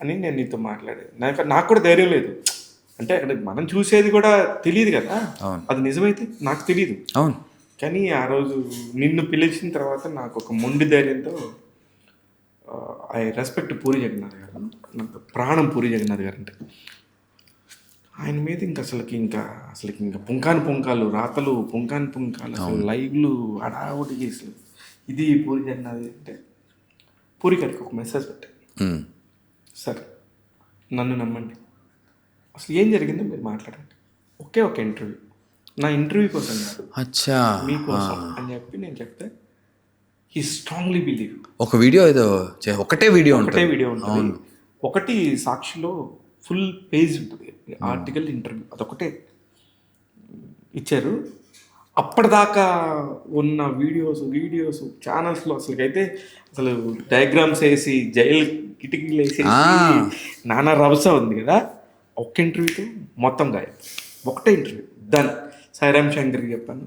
అని నేను నీతో మాట్లాడాను. నాకు కూడా ధైర్యం లేదు, అంటే మనం చూసేది కూడా తెలియదు కదా, అది నిజమైతే నాకు తెలియదు. అవును, కానీ ఆ రోజు నిన్ను పిలిచిన తర్వాత నాకు ఒక మొండి ధైర్యంతో, ఐ రెస్పెక్ట్ పూరి జగన్నాథ్ గారు, నాకు ప్రాణం పూరి జగన్నాథ్ గారు అంటే. ఆయన మీద ఇంకా పుంకాలు రాతలు పుంకాలు అసలు లైవ్లు అడావుడి అసలు ఇది పూరి జగన్నాథ్ అంటే. పూరి గారికి ఒక మెసేజ్ పెట్టాను, సార్ నన్ను నమ్మండి, అసలు ఏం జరిగిందో మీరు మాట్లాడండి, ఒక ఇంటర్వ్యూ, నా ఇంటర్వ్యూ కోసం కాదు, అచ్చా మీకోసం అని చెప్పి నేను చెప్తే హీ స్ట్రాంగ్లీ బిలీవ్. ఒక వీడియో ఏదో ఒకటే వీడియో ఉంటుంది, ఒకటి సాక్షిలో ఫుల్ పేజ్ ఉంటుంది ఆర్టికల్, ఇంటర్వ్యూ అదొకటే ఇచ్చారు. అప్పటిదాకా ఉన్న వీడియోస్ ఛానల్స్లో అసలు డయాగ్రామ్స్ వేసి జైలు కిటికీలు వేసేసి నానా రభస ఉంది కదా. ఒక్క ఇంటర్వ్యూతో మొత్తం గాయం, ఒకటే ఇంటర్వ్యూ డన్. సాయిరామ్ శంకర్కి చెప్పాను,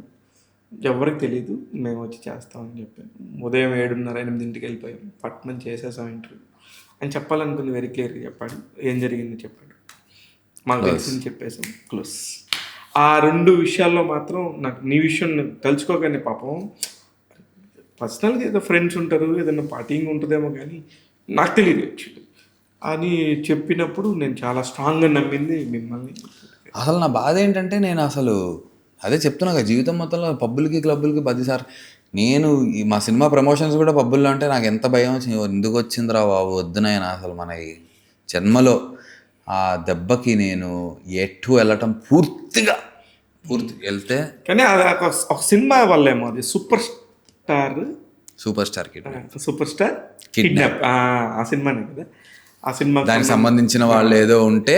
ఎవరికి తెలియదు, మేము వచ్చి చేస్తామని చెప్పాను. ఉదయం 7:30-8 వెళ్ళిపోయాం, పట్నం చేసేసాం ఇంటర్వ్యూ అని చెప్పాలనుకుంది. వెరీ క్లియర్గా చెప్పాడు, ఏం జరిగింది చెప్పాడు, మాకు తెలిసింది చెప్పేసాం, క్లోజ్. ఆ 2 విషయాల్లో మాత్రం నాకు నీ విషయం తలుచుకోగానే పాపం, పర్సనల్గా ఏదో ఫ్రెండ్స్ ఉంటారు, ఏదైనా పార్టీంగ్ ఉంటుందేమో, కానీ నాకు తెలియదు యాక్చువల్లీ అని చెప్పినప్పుడు నేను చాలా స్ట్రాంగ్గా నమ్మింది మిమ్మల్ని. అసలు నా బాధ ఏంటంటే, నేను అసలు అదే చెప్తున్నా కదా, జీవితం మొత్తంలో పబ్బులకి క్లబ్బులకి 10 సార్లు నేను మా సినిమా ప్రమోషన్స్ కూడా పబ్బుల్లో అంటే నాకు ఎంత భయం వచ్చింది, ఎందుకు వచ్చిందిరా బాబు, వద్దునైనా అసలు మన ఈ జన్మలో ఆ దెబ్బకి నేను ఎటు వెళ్ళటం పూర్తి వెళ్తే. కానీ అది ఒక సినిమా వల్లేమో, అది సూపర్ స్టార్ కిడ్నాప్ ఆ సినిమానే కదా. ఆ సినిమా దానికి సంబంధించిన వాళ్ళు ఏదో ఉంటే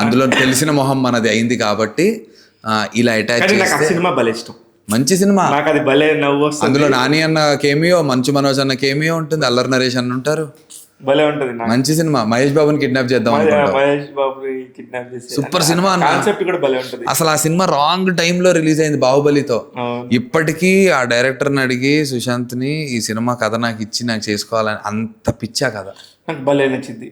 అందులో తెలిసిన మొహం మనది అయింది కాబట్టి ఇలా అటాచ్ చేస్తే. సినిమా భలే ఇష్టం, మంచి సినిమా, నాకు అది భలే నవ్వు వస్తుంది. అందులో నాని అన్న కేమియో, మంచు మనోజ్ అన్న కేమియో ఉంటుంది, అల్లరి నరేష్ అన్న ఉంటారు, భలే ఉంటది, మంచి సినిమా. మహేష్ బాబుని కిడ్నాప్ చేద్దాం, మహేష్ బాబుని కిడ్నాప్ చేసి సూపర్ సినిమా, కాన్సెప్ట్ కూడా భలే ఉంటది. అసలు ఆ సినిమా రాంగ్ టైంలో రిలీజ్ అయింది బాహుబలితో. ఇప్పటికీ ఆ డైరెక్టర్ని అడిగి సుశాంత్ని ఈ సినిమా కథ నాకు ఇచ్చి నాకు చేసుకోవాలని అంత పిచ్చా కదా, నాకు భలే నచ్చింది.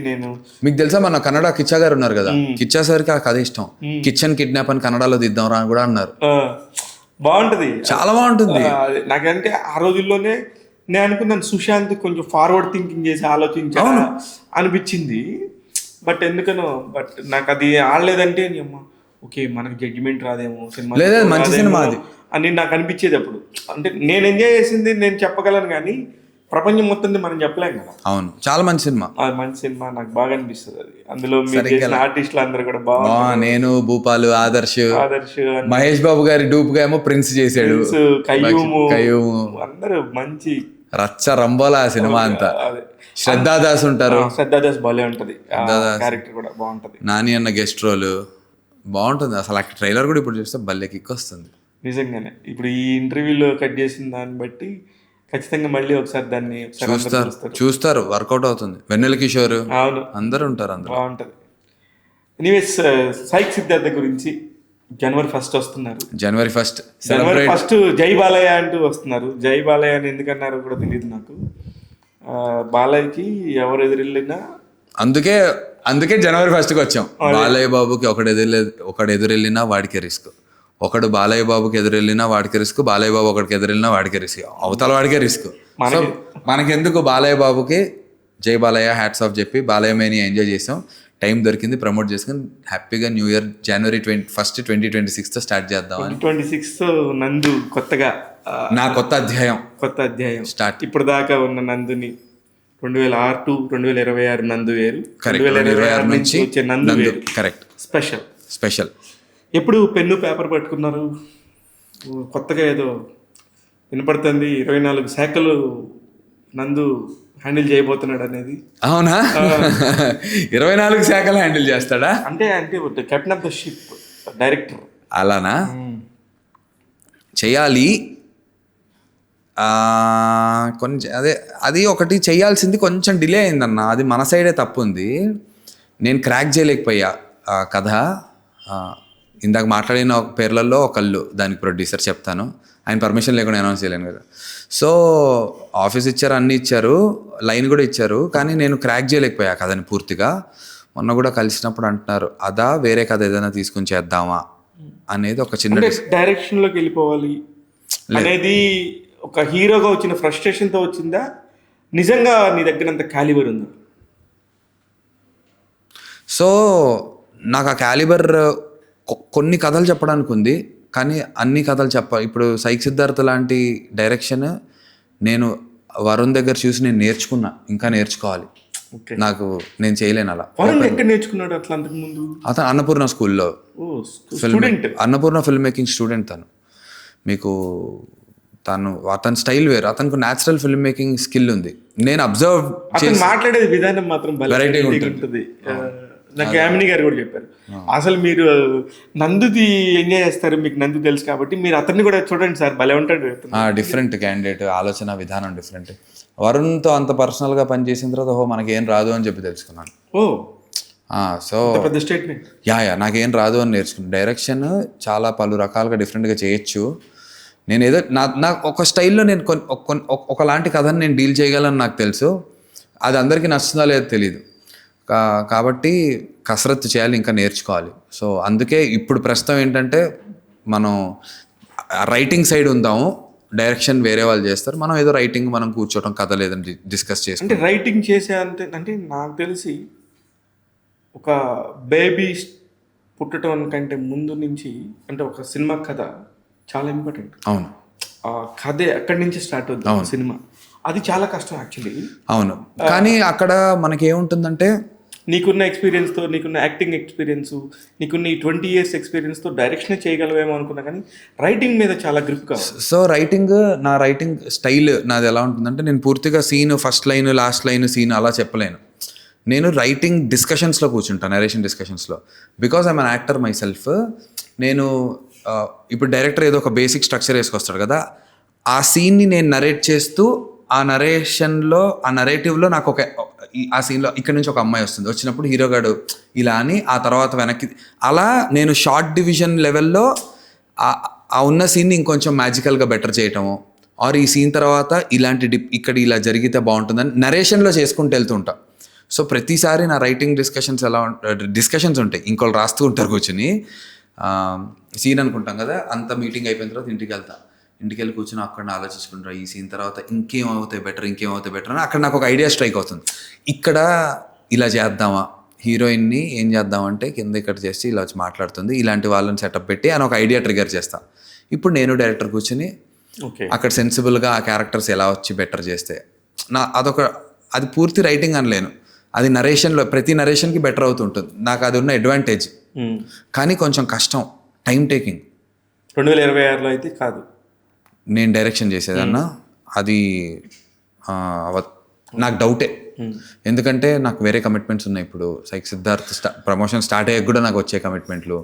నేను మీకు తెలుసా, మన కన్నడ కిచ్చా గారు ఉన్నారు కదా, కిచ్చా సార్కి ఆ కథ ఇష్టం, కిచెన్ కిడ్నాప్ అని కన్నడలో దిద్దాం రా అని కూడా అన్నారు. బాగుంటది, చాలా బాగుంటుంది. నాకంటే ఆ రోజుల్లోనే నేను అనుకున్నాను, సుశాంత్ కొంచెం ఫార్వర్డ్ థింకింగ్ చేసి ఆలోచించా అనిపించింది. బట్ ఎందుకనో నాకు అది ఆడలేదంటే ఓకే మనకు జడ్జిమెంట్ రాదేమో సినిమా, లేదా మంచి సినిమా అది అని నాకు అనిపించేది అప్పుడు. అంటే నేను ఎంజాయ్ చేసింది నేను చెప్పగలను, కానీ ప్రపంచం మొత్తం మనం చెప్పలేం కదా. అవును, చాలా మంచి సినిమా, మంచి సినిమా, నాకు బాగా అనిపిస్తుంది అది. అందులో ఆర్టిస్టులు అందరూ కూడా బాగా, నేను భూపాలు, ఆదర్శ్, మహేష్ బాబు గారి డూప్ గా ఏమో ప్రిన్స్ చేసాడు, కయ్యూము అందరూ మంచి రచ్చ రంబోలా ఆ సినిమా అంతా. శ్రద్ధాదాస్ ఉంటారు, శ్రద్ధాదాస్ భలే ఉంటది, క్యారెక్టర్ కూడా బాగుంటది. నాని అన్న గెస్ట్ రోల్ బాగుంటుంది. అసలు ఆ ట్రైలర్ కూడా ఇప్పుడు చూస్తే భలే కిక్ వస్తుంది నిజంగానే. ఇప్పుడు ఈ ఇంటర్వ్యూలో కట్ చేసిన దాన్ని బట్టి ఖచ్చితంగా మళ్ళీ ఒకసారి దాన్ని చూస్తారు, వర్కౌట్ అవుతుంది. వెన్నెల కిషోర్, అవును, అందరు ఉంటారు, అందరూ బాగుంటది. ఎనీవేస్ సాయి సిద్ధార్థ గురించి జనవరి 1 వస్తున్నారు. జనవరి 1 జనవరి 1 జై బాలయ్య అంటూ వస్తున్నారు. జై బాలయ్య అని ఎందుకన్నారో కూడా తెలియదు నాకు. బాలయ్యకి ఎవరు ఎదురెళ్ళినా అందుకే జనవరి 1కి వచ్చాం. బాలయ్య బాబుకి ఒకడు ఎదురెళ్ళినా వాడికే రిస్క్, ఒకడు బాలయ్య బాబుకి ఎదురెళ్ళినా వాడికి రిస్క్, బాలయ్య బాబు ఒకడికి ఎదురెళ్ళినా వాడికే రిస్క్, అవతల వాడికే రిస్క్. సో మనకెందుకు బాలయ్య బాబుకి జై బాలయ్య హ్యాట్స్ ఆఫ్ చెప్పి బాలయ్య మేని ఎంజాయ్ చేసాం. టైం దొరికింది, ప్రమోట్ చేసుకుని హ్యాపీగా న్యూ ఇయర్ జనవరి 1 2026 స్టార్ట్ చేద్దాం. 2026 నందు కొత్తగా నా కొత్త అధ్యాయం స్టార్ట్. ఇప్పుడు దాకా ఉన్న నందుని 2006 to 2026 నందు వేరు, 2026 నుంచి వచ్చే నందు వేరు. కరెక్ట్. స్పెషల్. ఎప్పుడు పెన్ను పేపర్ పట్టుకున్నారు? కొత్తగా ఏదో వినపడుతుంది, 24 శాఖలు నందు హ్యాండిల్ చేయబోతున్నాడు అనేది. అవునా? 24 శాఖలు హ్యాండిల్ చేస్తాడా? అంటే captain of the ship director. అలానా? చెయ్యాలి. కొంచెం అది ఒకటి చేయాల్సింది కొంచెం డిలే అయిందన్న. అది మన సైడే తప్పు ఉంది. నేను క్రాక్ చేయలేకపోయా ఆ కథ. ఇందాక మాట్లాడిన పేర్లలో ఒకళ్ళు దానికి ప్రొడ్యూసర్, చెప్తాను. ఆయన పర్మిషన్ లేకుండా అనౌన్స్ చేయలేను కదా. సో ఆఫీస్ ఇచ్చారు, అన్నీ ఇచ్చారు, లైన్ కూడా ఇచ్చారు, కానీ నేను క్రాక్ చేయలేకపోయా కథని పూర్తిగా. మొన్న కూడా కలిసినప్పుడు అంటున్నారు, అదా వేరే కథ ఏదైనా తీసుకుని చేద్దామా అనేది ఒక చిన్న డైరెక్షన్లోకి వెళ్ళిపోవాలి అనేది ఒక హీరోగా వచ్చిన ఫ్రస్ట్రేషన్తో వచ్చిందా, నిజంగా నీ దగ్గర అంత క్యాలిబర్ ఉందా? సో నాకు ఆ క్యాలిబర్ కొన్ని కథలు చెప్పడానికి ఉంది, కానీ అన్ని కథలు ఇప్పుడు సైక్ సిద్ధార్థ లాంటి డైరెక్షన్ నేను వరుణ్ దగ్గర చూసి నేను నేర్చుకున్నా, ఇంకా నేర్చుకోవాలి. నేను చేయలేను అలా. ఎక్కడ నేర్చుకున్నాడు అట్లా అంతకు ముందు? అతను అన్నపూర్ణ స్కూల్లో అన్నపూర్ణ ఫిల్మ్ మేకింగ్ స్టూడెంట్. అతని స్టైల్ వేరు, అతనికి న్యాచురల్ ఫిల్మ్ మేకింగ్ స్కిల్ ఉంది. నేను అబ్జర్వ్ మాట్లాడేది విధానం మాత్రం వెరైటీగా ఉంటుంది. నాకు యామిని గారు కూడా చెప్పారు, అసలు మీరు నందుది ఎంజాయ్ చేస్తారు, మీకు నందు తెలుసు కాబట్టి మీరు అతన్ని కూడా చూడండి సార్, భలే ఉంటాడు. డిఫరెంట్ క్యాండిడేట్, ఆలోచన విధానం డిఫరెంట్. వరుణ్తో అంత పర్సనల్గా పనిచేసిన తర్వాత మనకేం రాదు అని చెప్పి తెలుసుకున్నాను. సో పెద్ద స్టేట్మెంట్. నాకేం రాదు అని నేర్చుకున్నాను. డైరెక్షన్ చాలా పలు రకాలుగా డిఫరెంట్గా చేయొచ్చు. నేను ఏదో నాకు ఒక స్టైల్లో నేను ఒకలాంటి కథను నేను డీల్ చేయగలను నాకు తెలుసు. అది అందరికీ నచ్చుతుందా లేదో తెలియదు. కాబట్టి కసరత్తు చేయాలి, ఇంకా నేర్చుకోవాలి. సో అందుకే ఇప్పుడు ప్రస్తుతం ఏంటంటే మనం రైటింగ్ సైడ్ ఉందాము, డైరెక్షన్ వేరే వాళ్ళు చేస్తారు, మనం ఏదో రైటింగ్ మనం కూర్చోవడం, కథ లేదని డిస్కస్ చేసి. అంటే రైటింగ్ చేసే అంటే నాకు తెలిసి ఒక బేబీ పుట్టడం కంటే ముందు నుంచి అంటే ఒక సినిమా కథ చాలా ఇంపార్టెంట్. అవును. ఆ కథే అక్కడి నుంచి స్టార్ట్ అవుతుంది సినిమా. అది చాలా కష్టం యాక్చువల్లీ. అవును, కానీ అక్కడ మనకి ఏముంటుందంటే నీకున్న ఎక్స్పీరియన్స్తో, నీకున్న యాక్టింగ్ ఎక్స్పీరియన్స్, నీకున్న ఈ 20 years ఎక్స్పీరియన్స్తో డైరెక్షన్ చేయగలవేమో అనుకున్నా, కానీ రైటింగ్ మీద చాలా గ్రిప్ కావాలి. సో నా రైటింగ్ స్టైల్ నాది ఎలా ఉంటుందంటే, నేను పూర్తిగా scene first line last line scene అలా చెప్పలేను. నేను రైటింగ్ డిస్కషన్స్లో కూర్చుంటాను, నరేషన్ డిస్కషన్స్లో. Because I'm an actor myself. నేను ఇప్పుడు డైరెక్టర్ ఏదో ఒక బేసిక్ స్ట్రక్చర్ వేసుకొస్తాడు కదా, ఆ సీన్ని నేను నరేట్ చేస్తూ ఆ నరేషన్లో ఆ నరేటివ్లో నాకు ఆ సీన్లో ఇక్కడ నుంచి ఒక అమ్మాయి వస్తుంది, వచ్చినప్పుడు హీరో గాడు ఇలా అని ఆ తర్వాత వెనక్కి, అలా నేను షార్ట్ డివిజన్ లెవెల్లో ఆ ఉన్న సీన్ని ఇంకొంచెం మ్యాజికల్గా బెటర్ చేయటము, ఆర్ ఈ సీన్ తర్వాత ఇలాంటి ఇక్కడ ఇలా జరిగితే బాగుంటుందని నరేషన్లో చేసుకుంటూ వెళ్తుంటా. సో ప్రతిసారి నా రైటింగ్ డిస్కషన్స్ ఉంటాయి, ఇంకోళ్ళు రాస్తూ ఉంటారు కూర్చొని. సీన్ అనుకుంటాం కదా, అంత మీటింగ్ అయిపోయిన తర్వాత ఇంటికి వెళ్ళి కూర్చొని అక్కడ ఆలోచించుకుంటారు, ఈ సీన్ తర్వాత ఇంకేమవుతాయి బెటర్ అని అక్కడ నాకు ఒక ఐడియా స్ట్రైక్ అవుతుంది. ఇక్కడ ఇలా చేద్దామా, హీరోయిన్ని ఏం చేద్దామంటే కింద ఇక్కడ చేసి ఇలా వచ్చి మాట్లాడుతుంది, ఇలాంటి వాళ్ళని సెటప్ పెట్టి అని ఒక ఐడియా ట్రిగర్ చేస్తాను. ఇప్పుడు నేను డైరెక్టర్ కూర్చొని అక్కడ సెన్సిబుల్గా ఆ క్యారెక్టర్స్ ఎలా వచ్చి బెటర్ చేస్తే అది పూర్తి రైటింగ్ అనలేను, అది నరేషన్లో ప్రతి నరేషన్కి బెటర్ అవుతుంటుంది. నాకు అది ఉన్న అడ్వాంటేజ్, కానీ కొంచెం కష్టం, టైం టేకింగ్. 2026లో అయితే కాదు నేను డైరెక్షన్ చేసేదన్నా, అది నాకు డౌటే. ఎందుకంటే నాకు వేరే కమిట్మెంట్స్ ఉన్నాయి. ఇప్పుడు సైక్ సిద్ధార్థ్ ప్రమోషన్ స్టార్ట్ అయ్యాక కూడా నాకు వచ్చే కమిట్మెంట్లు.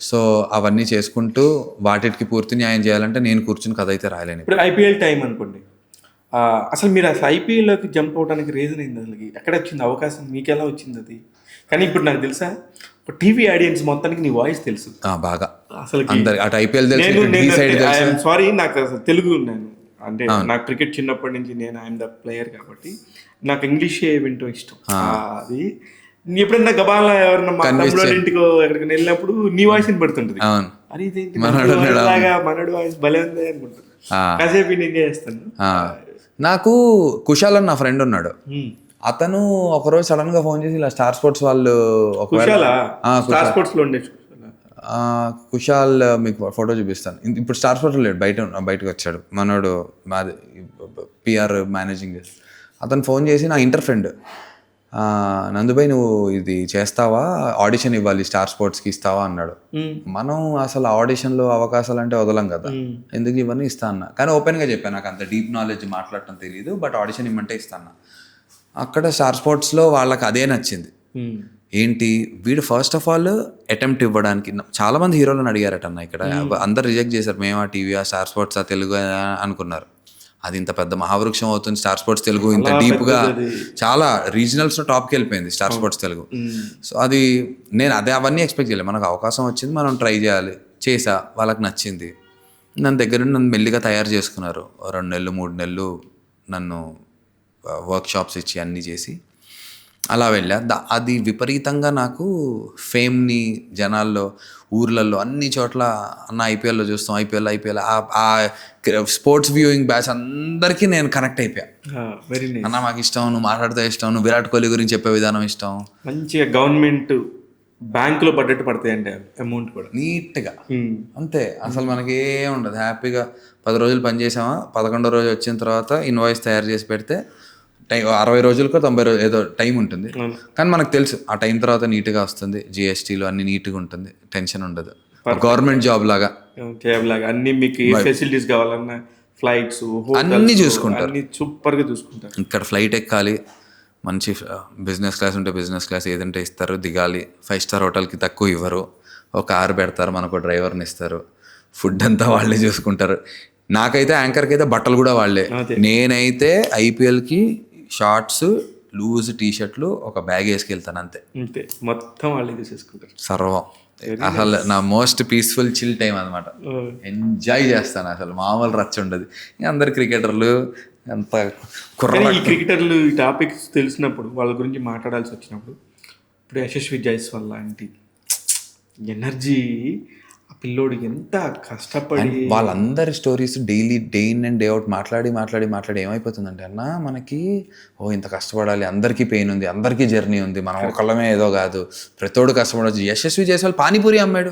సో అవన్నీ చేసుకుంటూ వాటికి పూర్తి న్యాయం చేయాలంటే నేను కూర్చుని కథ అయితే రాయలేను. ఇప్పుడు IPL టైం అనుకోండి, అసలు మీరు అసలు ఐపీఎల్లోకి జంప్ అవడానికి రీజన్ ఏంది అసలు? ఎక్కడ వచ్చింది అవకాశం, మీకు ఎలా వచ్చింది అది? కానీ ఇప్పుడు నాకు తెలుసా, ఒక టీవీ ఆడియన్స్ మొత్తానికి నీ వాయిస్ తెలుసు బాగా అసలు. అందరు అటు ఐపీఎల్ తెలుసు. సారీ, నాకు అసలు తెలుగు నేను అంటే నాకు క్రికెట్ చిన్నప్పటి నుంచి నేను ఐఎమ్ ద ప్లేయర్ కాబట్టి నాకు ఇంగ్లీషే వింటూ ఇష్టం. అది ఎప్పుడైనా గబాల ఎవరన్నా మా తమ్ముడు ఇంటికి ఎక్కడికి వెళ్ళినప్పుడు నీ వాయిస్ వినపడుతుంటది. అది ఇదేంటి మనడు వాయిస్ భలే ఉంది అనుకుంటుంది. కాసేపు నేను చేస్తాను. నాకు కుశాల్ అని నా ఫ్రెండ్ ఉన్నాడు. అతను ఒకరోజు సడన్ గా ఫోన్ చేసి ఇలా స్టార్ స్పోర్ట్స్ వాళ్ళు కుశాల్ మీకు ఫోటో చూపిస్తాను. ఇప్పుడు స్టార్ స్పోర్ట్స్ లేడు, బయటకు వచ్చాడు మనోడు, మాది పిఆర్ మేనేజింగ్. అతను ఫోన్ చేసి నా ఇంటర్ ఫ్రెండ్, నందుబాయ్ నువ్వు ఇది చేస్తావా, ఆడిషన్ ఇవ్వాలి స్టార్ స్పోర్ట్స్కి, ఇస్తావా అన్నాడు. మనం అసలు ఆడిషన్లో అవకాశాలు అంటే వదలం కదా, ఎందుకు ఇవన్నీ ఇస్తా అన్న. కానీ ఓపెన్గా చెప్పాను, నాకు అంత డీప్ నాలెడ్జ్ మాట్లాడటం తెలియదు, బట్ ఆడిషన్ ఇవ్వమంటే ఇస్తాను. అక్కడ స్టార్ స్పోర్ట్స్లో వాళ్ళకి అదే నచ్చింది. ఏంటి వీడు ఫస్ట్ ఆఫ్ ఆల్ అటెంప్ట్ ఇవ్వడానికి. చాలా మంది హీరోలను అడిగారట అన్న ఇక్కడ, అందరు రిజెక్ట్ చేశారు. మేము ఆ టీవీ, ఆ స్టార్ స్పోర్ట్స్, ఆ తెలుగు అనుకున్నారు. అది ఇంత పెద్ద మహావృక్షం అవుతుంది స్టార్ స్పోర్ట్స్ తెలుగు, ఇంత డీప్గా చాలా రీజనల్స్లో టాప్కి వెళ్ళిపోయింది స్టార్ స్పోర్ట్స్ తెలుగు. సో అది నేను అవన్నీ ఎక్స్పెక్ట్ చేయలేదు. మనకు అవకాశం వచ్చింది, మనం ట్రై చేయాలి. చేసా, వాళ్ళకి నచ్చింది. నన్ను దగ్గర నన్ను మెల్లిగా తయారు చేసుకున్నారు. 2 నెలలు 3 నెలలు నన్ను వర్క్షాప్స్ ఇచ్చి అన్నీ చేసి అలా వెళ్ళా. అది విపరీతంగా నాకు ఫేమ్ని జనాల్లో, ఊర్లలో, అన్ని చోట్ల అన్న ఐపీఎల్లో చూస్తాం, ఐపీఎల్ ఆ స్పోర్ట్స్ వ్యూయింగ్ బ్యాచ్ అందరికీ నేను కనెక్ట్ అయిపోయా. అన్న మాకు ఇష్టం, నువ్వు మాట్లాడితే ఇష్టం, నువ్వు విరాట్ కోహ్లీ గురించి చెప్పే విధానం ఇష్టం. మంచిగా గవర్నమెంట్ బ్యాంకులో పడ్డట్టు పడతాయి అంటే అమౌంట్ కూడా నీట్గా అంతే. అసలు మనకి ఏం ఉండదు, హ్యాపీగా 10 రోజులు పనిచేసామా, 11వ రోజు వచ్చిన తర్వాత ఇన్వాయిస్ తయారు చేసి పెడితే 60 రోజులకో 90 రోజులు ఏదో టైం ఉంటుంది. కానీ మనకు తెలుసు ఆ టైం తర్వాత నీట్గా వస్తుంది, జిఎస్టీలు అన్ని నీట్గా ఉంటుంది, టెన్షన్ ఉండదు. గవర్నమెంట్ జాబ్ లాగా అన్ని మీకు ఫెసిలిటీస్ కావాలన్నా ఫ్లైట్స్ అన్ని చూసుకుంటారు, సూపర్గా చూసుకుంటారు. ఇక్కడ ఫ్లైట్ ఎక్కాలి, మంచి బిజినెస్ క్లాస్ ఉంటే బిజినెస్ క్లాస్ ఏదంటే ఇస్తారు, దిగాలి. 5 స్టార్ హోటల్కి తక్కువ ఇవ్వరు, ఒక కార్ పెడతారు, మనకు డ్రైవర్ని ఇస్తారు, ఫుడ్ అంతా వాళ్ళే చూసుకుంటారు. నాకైతే యాంకర్కి అయితే బట్టలు కూడా వాళ్ళే. నేనైతే ఐపీఎల్కి షార్ట్స్, లూజ్ టీషర్ట్లు, ఒక బ్యాగ్ వేసుకెళ్తాను అంతే. మొత్తం వాళ్ళే తీసేసుకుంటారు సర్వం. అసలు నా మోస్ట్ పీస్ఫుల్ చిల్ టైం అనమాట. ఎంజాయ్ చేస్తాను, అసలు మామూలు రచ్చ ఉండదు. అందరు క్రికెటర్లు ఎంత ఈ క్రికెటర్లు ఈ టాపిక్స్ తెలిసినప్పుడు వాళ్ళ గురించి మాట్లాడాల్సి వచ్చినప్పుడు, ఇప్పుడు యశస్వి జైస్వాల్ లాంటి ఎనర్జీ ఆ పిల్లోడు ఎంత కష్టపడి, వాళ్ళందరి stories daily day in and day out మాట్లాడి ఏమైపోతుందంటే అన్న మనకి ఇంత కష్టపడాలి, అందరికీ పెయిన్ ఉంది, అందరికీ జర్నీ ఉంది, మనం ఒకళ్ళమే ఏదో కాదు, ప్రతోడు కష్టపడవచ్చు. యశస్వి జైస్వాల్ పానీపూరి అమ్మాడు,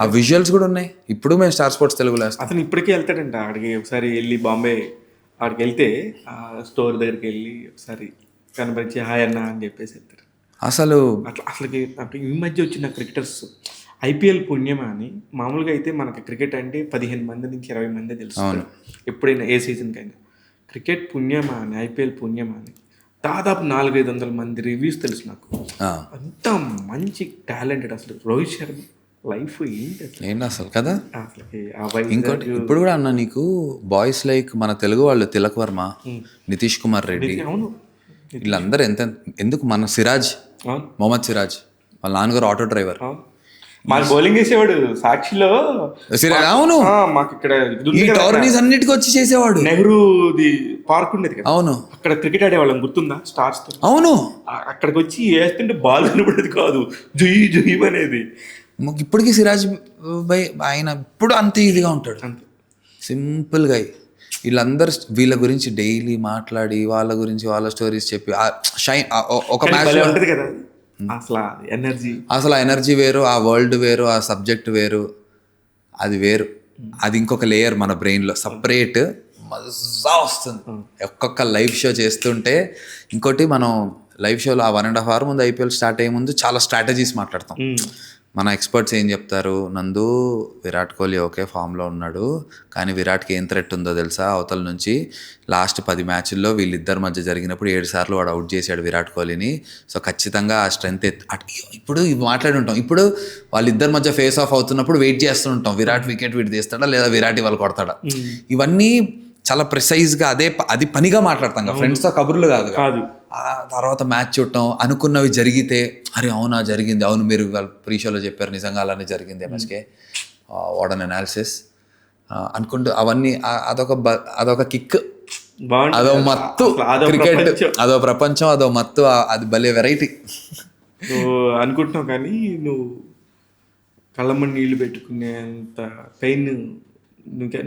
ఆ విజువల్స్ కూడా ఉన్నాయి. ఇప్పుడు మేము స్టార్ స్పోర్ట్స్ తెలుగులో అతను ఇప్పటికీ వెళ్తాడంట అక్కడికి. ఒకసారి వెళ్ళి బాంబే అక్కడికి వెళ్తే ఆ స్టోర్ దగ్గరికి వెళ్ళి ఒకసారి కనపరిచి హాయ్ అన్న అని చెప్పేసి వెళ్తారు. అసలు అసలుకి ఈ మధ్య వచ్చిన క్రికెటర్స్ ఐపీఎల్ పుణ్యమా అని. మామూలుగా అయితే మనకి క్రికెట్ అంటే 15 మంది నుంచి 20 మంది తెలుసు ఎప్పుడైనా, ఏ సీజన్కైనా. క్రికెట్ పుణ్యమా అని, ఐపీఎల్ పుణ్యమా అని దాదాపు 400-500 మంది రివ్యూస్ తెలుసు నాకు. అంత మంచి టాలెంటెడ్ అసలు రోహిత్ శర్మ లైఫ్ ఏంటి అసలు కదా. ఇంకోటి ఇప్పుడు కూడా అన్న, నీకు బాయ్స్ లైక్ మన తెలుగు వాళ్ళు తిలక్ వర్మ, నితీష్ కుమార్ రెడ్డి, వీళ్ళందరూ ఎందుకు మన సిరాజ్, మొహమ్మద్ సిరాజ్ వాళ్ళ నాన్నగారు ఆటో డ్రైవర్, మాకు బౌలింగ్ చేసేవాడు సాక్షిలో. అవును, మాకు ఇక్కడ టోర్నీస్ అన్నిటికీ వచ్చి చేసేవాడు. నెహ్రూది పార్క్ ఉండేది కదా, అవును, అక్కడ క్రికెట్ ఆడేవాళ్ళం గుర్తుందా, స్టార్స్ తో. అవును, అక్కడికి వచ్చి వేస్తుంటే బాల్ కనబడేది కాదు, జుయి జుయి అనేది. ఇప్పటికీ సిరాజ్ భాయ్ ఆయన ఇప్పుడు అంతే ఇదిగా ఉంటాడు, సింపుల్గా. వీళ్ళందరూ వీళ్ళ గురించి డైలీ మాట్లాడి, వాళ్ళ గురించి వాళ్ళ స్టోరీస్ చెప్పి ఒక మ్యాచ్ ఉంటుంది కదా, అసలు ఆ ఎనర్జీ వేరు, ఆ వరల్డ్ వేరు, ఆ సబ్జెక్ట్ వేరు, అది వేరు. అది ఇంకొక లేయర్ మన బ్రెయిన్లో సపరేట్ మజా వస్తుంది ఒక్కొక్క లైవ్ షో చేస్తుంటే. ఇంకోటి మనం లైవ్ షోలో ఆ 1.5 hour ముందు ఐపీఎల్ స్టార్ట్ అయ్యే ముందు చాలా స్ట్రాటజీస్ మాట్లాడతాం. మన ఎక్స్పర్ట్స్ ఏం చెప్తారు, నందు విరాట్ కోహ్లీ ఓకే ఫామ్లో ఉన్నాడు, కానీ విరాట్కి ఏం థ్రెట్ ఉందో తెలుసా, అవతల నుంచి లాస్ట్ 10 మ్యాచ్ల్లో వీళ్ళిద్దరి మధ్య జరిగినప్పుడు 7 సార్లు వాడు అవుట్ చేశాడు విరాట్ కోహ్లీని. సో ఖచ్చితంగా ఆ స్ట్రెంత్ ఇప్పుడు ఇవి మాట్లాడి ఉంటాం. ఇప్పుడు వాళ్ళిద్దరి మధ్య ఫేస్ ఆఫ్ అవుతున్నప్పుడు వెయిట్ చేస్తుంటాం, విరాట్ వికెట్ వీడు తీస్తాడా లేదా విరాట్ వాళ్ళు కొడతాడా. ఇవన్నీ చాలా ప్రిసైజ్గా అది పనిగా మాట్లాడతాం కదా, ఫ్రెండ్స్తో కబుర్లు కాదు కదా. కాదు. ఆ తర్వాత మ్యాచ్ చూడటం, అనుకున్నవి జరిగితే అరే అవునా జరిగింది, అవును మీరు ప్రీ షోలో చెప్పారు నిజంగా అలానే జరిగింది ఎంఎస్కే, వాట్ అన్ అనాలిసిస్ అనుకుంటూ అవన్నీ అదొక కిక్, బాగుంటుంది. అదో మత్తు, క్రికెట్ అదో ప్రపంచం, అదో మత్తు, అది భలే వెరైటీ. నువ్వు అనుకుంటున్నావు కానీ నువ్వు కళ్ళమ్మని నీళ్లు పెట్టుకునేంత పెయిన్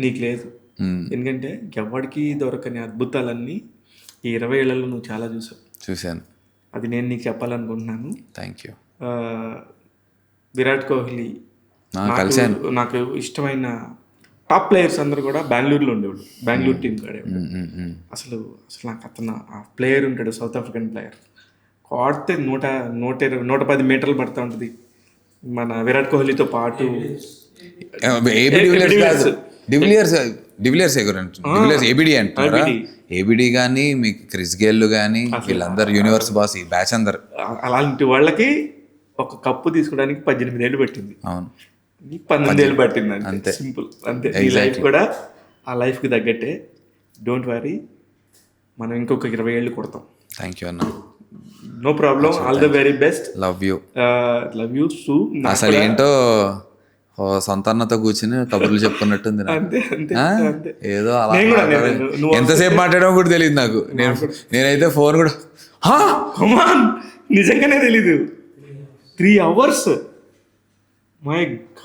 నీకు లేదు. ఎందుకంటే ఎవరికి దొరకని అద్భుతాలన్నీ ఈ 20 ఏళ్లలో నువ్వు చాలా చూశాను. అది నేను నీకు చెప్పాలనుకుంటున్నాను. Thank you. విరాట్ కోహ్లీ కలిశాను. నాకు ఇష్టమైన టాప్ ప్లేయర్స్ అందరూ కూడా బెంగళూరులో ఉండేవాడు, బెంగళూరు టీం కాడేవాడు. అసలు నాకు అతను ఆ ప్లేయర్ ఉంటాడు, సౌత్ ఆఫ్రికన్ ప్లేయర్, కొడితే 110 మీటర్లు పడుతూ ఉంటుంది. మన విరాట్ కోహ్లీతో పాటు డివిలియర్స్ ఏబిడి అంటున్నారా? ఏబిడి కానీ మీకు క్రిస్ గేల్ కానీ వీళ్ళందరూ యూనివర్స్ బాస్, ఈ బ్యాచ్ అందరు. అలాంటి వాళ్ళకి ఒక కప్పు తీసుకోవడానికి 18 ఏళ్ళు పట్టింది. అవును, 12 ఏళ్ళు పట్టింది. అంతే సింపుల్. అంతే. ఈ లైఫ్ కూడా ఆ లైఫ్కి తగ్గట్టే. డోంట్ వరీ, మనం ఇంకొక 20 ఏళ్ళు కొడతాం. థ్యాంక్ యూ అన్న. No problem. All the very best. Love you. Love you సు. అసలు ఏంటో సొంత అన్నతో కూర్చుని కబుర్లు చెప్పుకున్నట్టుంది. ఏదో అలా ఎంతసేపు మాట్లాడడం కూడా తెలియదు నాకు. నేనైతే ఫోన్ కూడా నిజంగానే తెలీదు. 3 hours.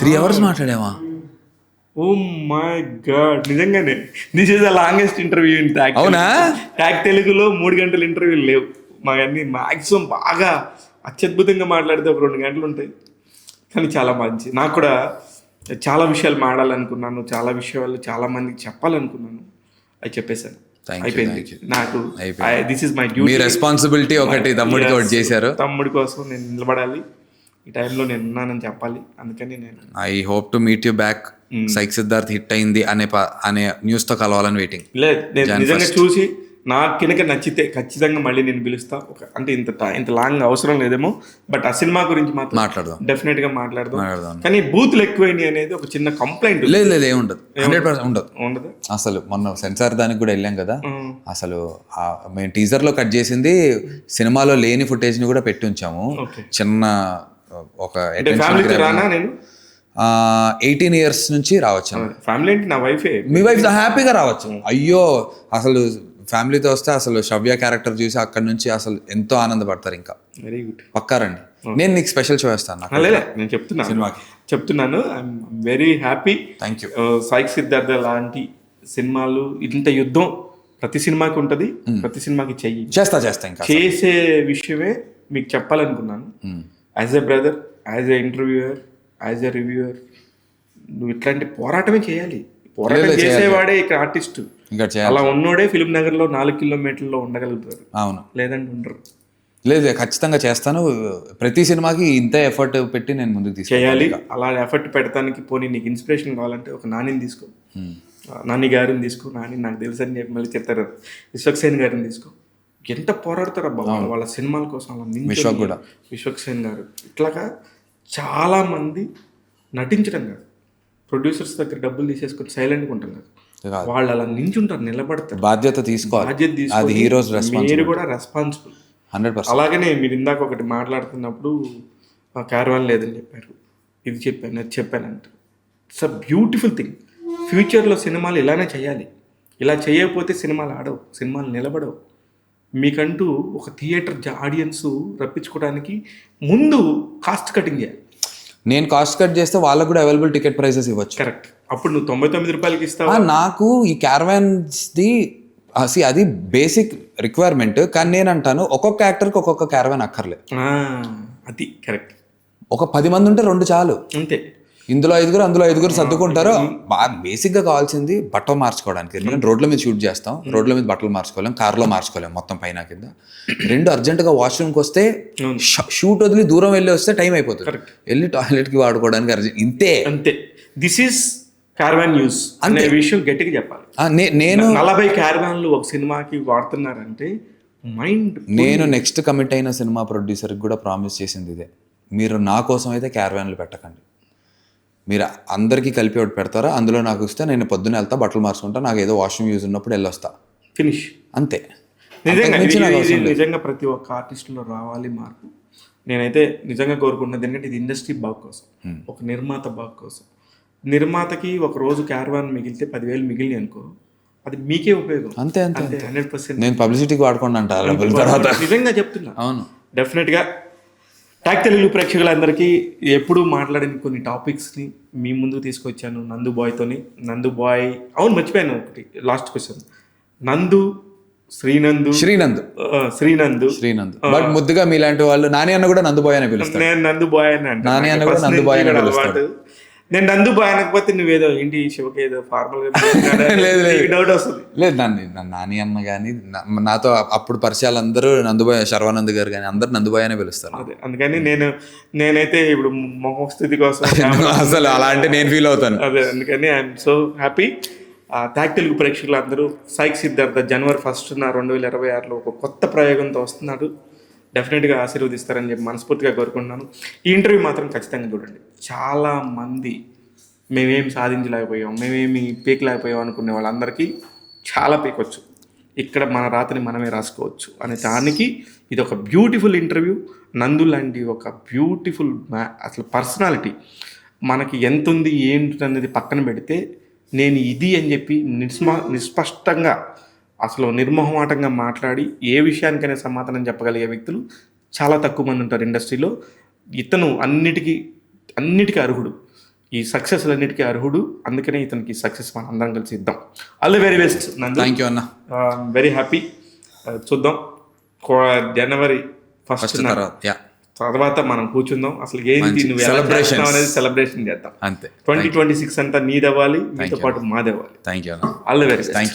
3 hours మాట్లాడామా? ఓ మై గాడ్, నిజంగానే this is the longest interview in Talk. అవునా? టాక్ తెలుగులో 3 గంటల ఇంటర్వ్యూలు లేవు మాకన్నీ. మాక్సిమం బాగా అత్యద్భుతంగా మాట్లాడితే ఒక 2 గంటలు ఉంటాయి. కానీ చాలా మంచి, నాకు కూడా చాలా విషయాలు మాట్లాడాలనుకున్నాను, చాలా విషయాలు చాలా మందికి చెప్పాలనుకున్నాను, అది చెప్పేశాను. అయిపోయింది నాకు. This is my duty, responsibility. ఒకటి తమ్ముడికి ఒకటి చేశారు. తమ్ముడి కోసం నేను నిలబడాలి, ఈ టైంలో నేను ఉన్నానని చెప్పాలి. అందుకని నేను I hope to meet you back. Psych Siddharth hit అయింది అనే న్యూస్ తో కలవాలని వెయిటింగ్. లేదు, నేను నిజంగా చూసి నాకు కనుక నచ్చితే ఖచ్చితంగా మళ్ళీ నేను పిలుస్తా. అంటే ఇంత లాంగ్ అవసరం లేదేమో, బట్ ఆ సినిమా గురించి మాత్రం మాట్లాడదాం, డెఫినెట్ గా మాట్లాడదాం. కానీ బూతులు ఎక్కువైనాయి అనేది ఒక చిన్న కంప్లైంట్. లేదు ఏముండదు, 100% ఉండదు. అసలు మొన్న సెన్సార్ దానికి కూడా వెళ్ళాం కదా, అసలు మేము టీజర్ లో కట్ చేసింది సినిమాలో లేని ఫుటేజ్ ని కూడా పెట్టి ఉంచాము. చిన్న ఒక 18 years నుంచి రావచ్చు. ఫ్యామిలీ అంటే నా వైఫే. మీ వైఫ్ హ్యాపీగా రావచ్చు. అయ్యో అసలు ఫ్యామిలీతో వస్తే అసలు శ్రవ్య క్యారెక్టర్ చూసి అక్కడ నుంచి అసలు ఎంతో ఆనందపడతారు. ఇంకా వెరీ గుడ్, పక్కారండి. నేను నీకు స్పెషల్ షో ఇస్తాను. నేను చెప్తున్నాను I'm very happy. Thank you. Sai Siddhartha లాంటి సినిమాలు, ఇంత యుద్ధం ప్రతి సినిమాకి ఉంటుంది, ప్రతి సినిమాకి చేస్తా ఇంకా చేసే విషయమే మీకు చెప్పాలనుకున్నాను. As a brother, as an interviewer, as a reviewer, నువ్వు ఇట్లాంటి పోరాటమే చేయాలి. పోరాటం చేసేవాడే ఇక్కడ ఆర్టిస్ట్. అలా ఉన్నోడే ఫిలిం నగర్ లో 4 kilometers ఉండగలుగుతారు. అవును, లేదంటే ఉండరు. లేదు, ఖచ్చితంగా చేస్తాను. ప్రతి సినిమాకి ఇంత ఎఫర్ట్ పెట్టి నేను ముందుకు చేయాలి. అలా ఎఫర్ట్ పెడతానికి పోనీ నీకు ఇన్స్పిరేషన్ కావాలంటే ఒక నానిని తీసుకో, నాని గారిని తీసుకో. నాని నాకు తెలుసు అని చెప్పి మళ్ళీ చెప్తారు. విశ్వక్సేన్ గారిని తీసుకో. ఎంత పోరాడతారు అబ్బా వాళ్ళ సినిమాల కోసం. అలా విశ్వక్సేన్ గారు ఇట్లాగా చాలా మంది నటించడం కాదు, ప్రొడ్యూసర్స్ దగ్గర డబ్బులు తీసేసుకొని సైలెంట్గా ఉంటాం కదా, వాళ్ళు అలా నించుంటారు, నిలబడతారు. బాధ్యత తీసుకోవాలి. మీరు కూడా రెస్పాన్సిబుల్ 100%. అలాగనే మీరు ఇందాక ఒకటి మాట్లాడుతున్నప్పుడు క్యారవాన్ లేదని చెప్పారు, ఇది చెప్పాను, అది చెప్పాను అంటారు. It's a beautiful thing. ఫ్యూచర్లో సినిమాలు ఇలానే చేయాలి. ఇలా చేయకపోతే సినిమాలు ఆడవు, సినిమాలు నిలబడవు. మీకంటూ ఒక థియేటర్ ఆడియన్స్ రప్పించుకోవడానికి ముందు కాస్ట్ కటింగ్ చేయాలి. నేను కాస్ట్ కట్ చేస్తే వాళ్ళకు కూడా అవైలబుల్ టికెట్ ప్రైసెస్ ఇవ్వచ్చు. కరెక్ట్. అప్పుడు నువ్వు 99 రూపాయలకి ఇస్తావా? నాకు ఈ క్యారవాన్స్ది అది బేసిక్ రిక్వైర్మెంట్. కానీ నేను అంటాను ఒక్కొక్క యాక్టర్కి ఒక్కొక్క క్యారవాన్ అక్కర్లేదు. అది కరెక్ట్. ఒక 10 మంది ఉంటే 2 చాలు. అంతే. ఇందులో 5 అందులో 5 సర్దుకుంటారు. బాగా బేసిక్గా కావాల్సింది బట్టలు మార్చుకోవడానికి. ఎందుకంటే రోడ్ల మీద షూట్ చేస్తాం, రోడ్ల మీద బట్టలు మార్చుకోలేం, కార్లో మార్చుకోలేం, మొత్తం పైన కింద. 2 అర్జెంటుగా వాష్రూమ్కి వస్తే షూట్ వదిలి దూరం వెళ్ళి వస్తే టైం అయిపోతుంది, వెళ్ళి టాయిలెట్కి వాడుకోవడానికి అర్జెంట్. అంతే. దిస్ ఈస్ క్యారవాన్ న్యూస్ అనే విషయం గట్టిగా చెప్పాలి. నేను 40 క్యారవాన్లు ఒక సినిమాకి వాడుతున్నారంటే మైండ్. నేను నెక్స్ట్ కమిట్ అయిన సినిమా ప్రొడ్యూసర్కి కూడా ప్రామిస్ చేసింది ఇదే, మీరు నా కోసం అయితే క్యారవాన్లు పెట్టకండి, మీరు అందరికీ కలిపి ఒకటి పెడతారా, అందులో నాకు ఇస్తే నేను పొద్దున్న వెళ్తా, బట్టలు మార్చుకుంటా, నాకు ఏదో వాష్రూమ్ యూజ్ ఉన్నప్పుడు వెళ్ళొస్తా, ఫినిష్. అంతే. నిజంగా అంతకు మించి నాకు అవసరం లేదు. నిజంగా ప్రతి ఒక్క ఆర్టిస్టులో రావాలి మార్పు. నేనైతే నిజంగా కోరుకుంటున్నది ఎందుకంటే ఇది ఇండస్ట్రీ బాగు కోసం, ఒక నిర్మాత బాగు కోసం. నిర్మాతకి ఒక రోజు క్యారవాన్ మిగిలితే 10,000 మిగిలిన అనుకో, అది మీకే ఉపయోగం. అంతే అంతే 100%. నేను పబ్లిసిటీకి వాడుకోండి అంటారు డబ్బుల తర్వాత. నిజంగా చెప్తున్నా. అవును, డెఫినెట్గా టాక్ తెలుగు ప్రేక్షకులందరికీ ఎప్పుడు మాట్లాడిన కొన్ని టాపిక్స్ని మీ ముందుకు తీసుకొచ్చాను నందు బాయ్తోని. నందు బాయ్, అవును మర్చిపోయాను ఒకటి, లాస్ట్ క్వశ్చన్. నందు, శ్రీనందు, శ్రీనంద్. బట్ ముద్దుగా మీలాంటి వాళ్ళు నాని అన్న కూడా నందు బాయ్ అని పిలుస్తారు. నేను నందు బాయ్ అని అంటే నాని అన్న కూడా నందు బాయ్ అని పిలుస్తాడు. నేను నందు బాయ్ అనకపోతే నువ్వేదో ఏంటి శివకి ఏదో ఫార్మల్ డౌట్ వస్తుంది. లేదు, నాని అన్న కానీ నాతో అప్పుడు పరిచయాలు అందరూ నందుబాయ్, శర్వానంద్ గారు కానీ అందరు నందుబాయ్ అనే పిలుస్తారు. అదే అందుకని నేనైతే ఇప్పుడు మొహస్థితి కోసం అసలు అలా అంటే నేను ఫీల్ అవుతాను. అదే అందుకని I'm so happy. Talk Telugu ప్రేక్షకులు అందరూ సైక్ సిద్ధార్థ January 1st 2026లో ఒక కొత్త ప్రయోగంతో వస్తున్నాడు. డెఫినెట్గా ఆశీర్వదిస్తారని చెప్పి మనస్ఫూర్తిగా కోరుకుంటున్నాను. ఈ ఇంటర్వ్యూ మాత్రం ఖచ్చితంగా చూడండి. చాలామంది మేమేమి సాధించలేకపోయాం, మేమేమి పీకలేకపోయాం అనుకునే వాళ్ళందరికీ చాలా పీకొచ్చు. ఇక్కడ మన రాతని మనమే రాసుకోవచ్చు అనే దానికి ఇది ఒక బ్యూటిఫుల్ ఇంటర్వ్యూ. నందు లాంటి ఒక బ్యూటిఫుల్ అసలు పర్సనాలిటీ మనకి ఎంత ఉంది ఏంటి అనేది పక్కన పెడితే, నేను ఇది అని చెప్పి నిస్పష్టంగా అసలు నిర్మోహమాటంగా మాట్లాడి ఏ విషయానికైనా సమాధానం చెప్పగలిగే వ్యక్తులు చాలా తక్కువ మంది ఉంటారు ఇండస్ట్రీలో. ఇతను అన్నిటికీ అర్హుడు, ఈ సక్సెస్ అన్నిటికీ అర్హుడు. అందుకనే ఇతనికి సక్సెస్ మనం అందరం కలిసి ఇద్దాం. ఆల్ ది వెరీ బెస్ట్ నందు. థ్యాంక్ యూ అన్న. Very happy. చూద్దాం January 1st తర్వాత మనం కూర్చుందాం. అసలు ఏంటి నువ్వు సెలబ్రేషన్ అనేది సెలబ్రేషన్ చేద్దాం. అంతే. 2026 అంతా నీదవ్వాలి, మీతో పాటు మాదవ్వాలి. థ్యాంక్ యూ అన్న. All the very best. Thank you.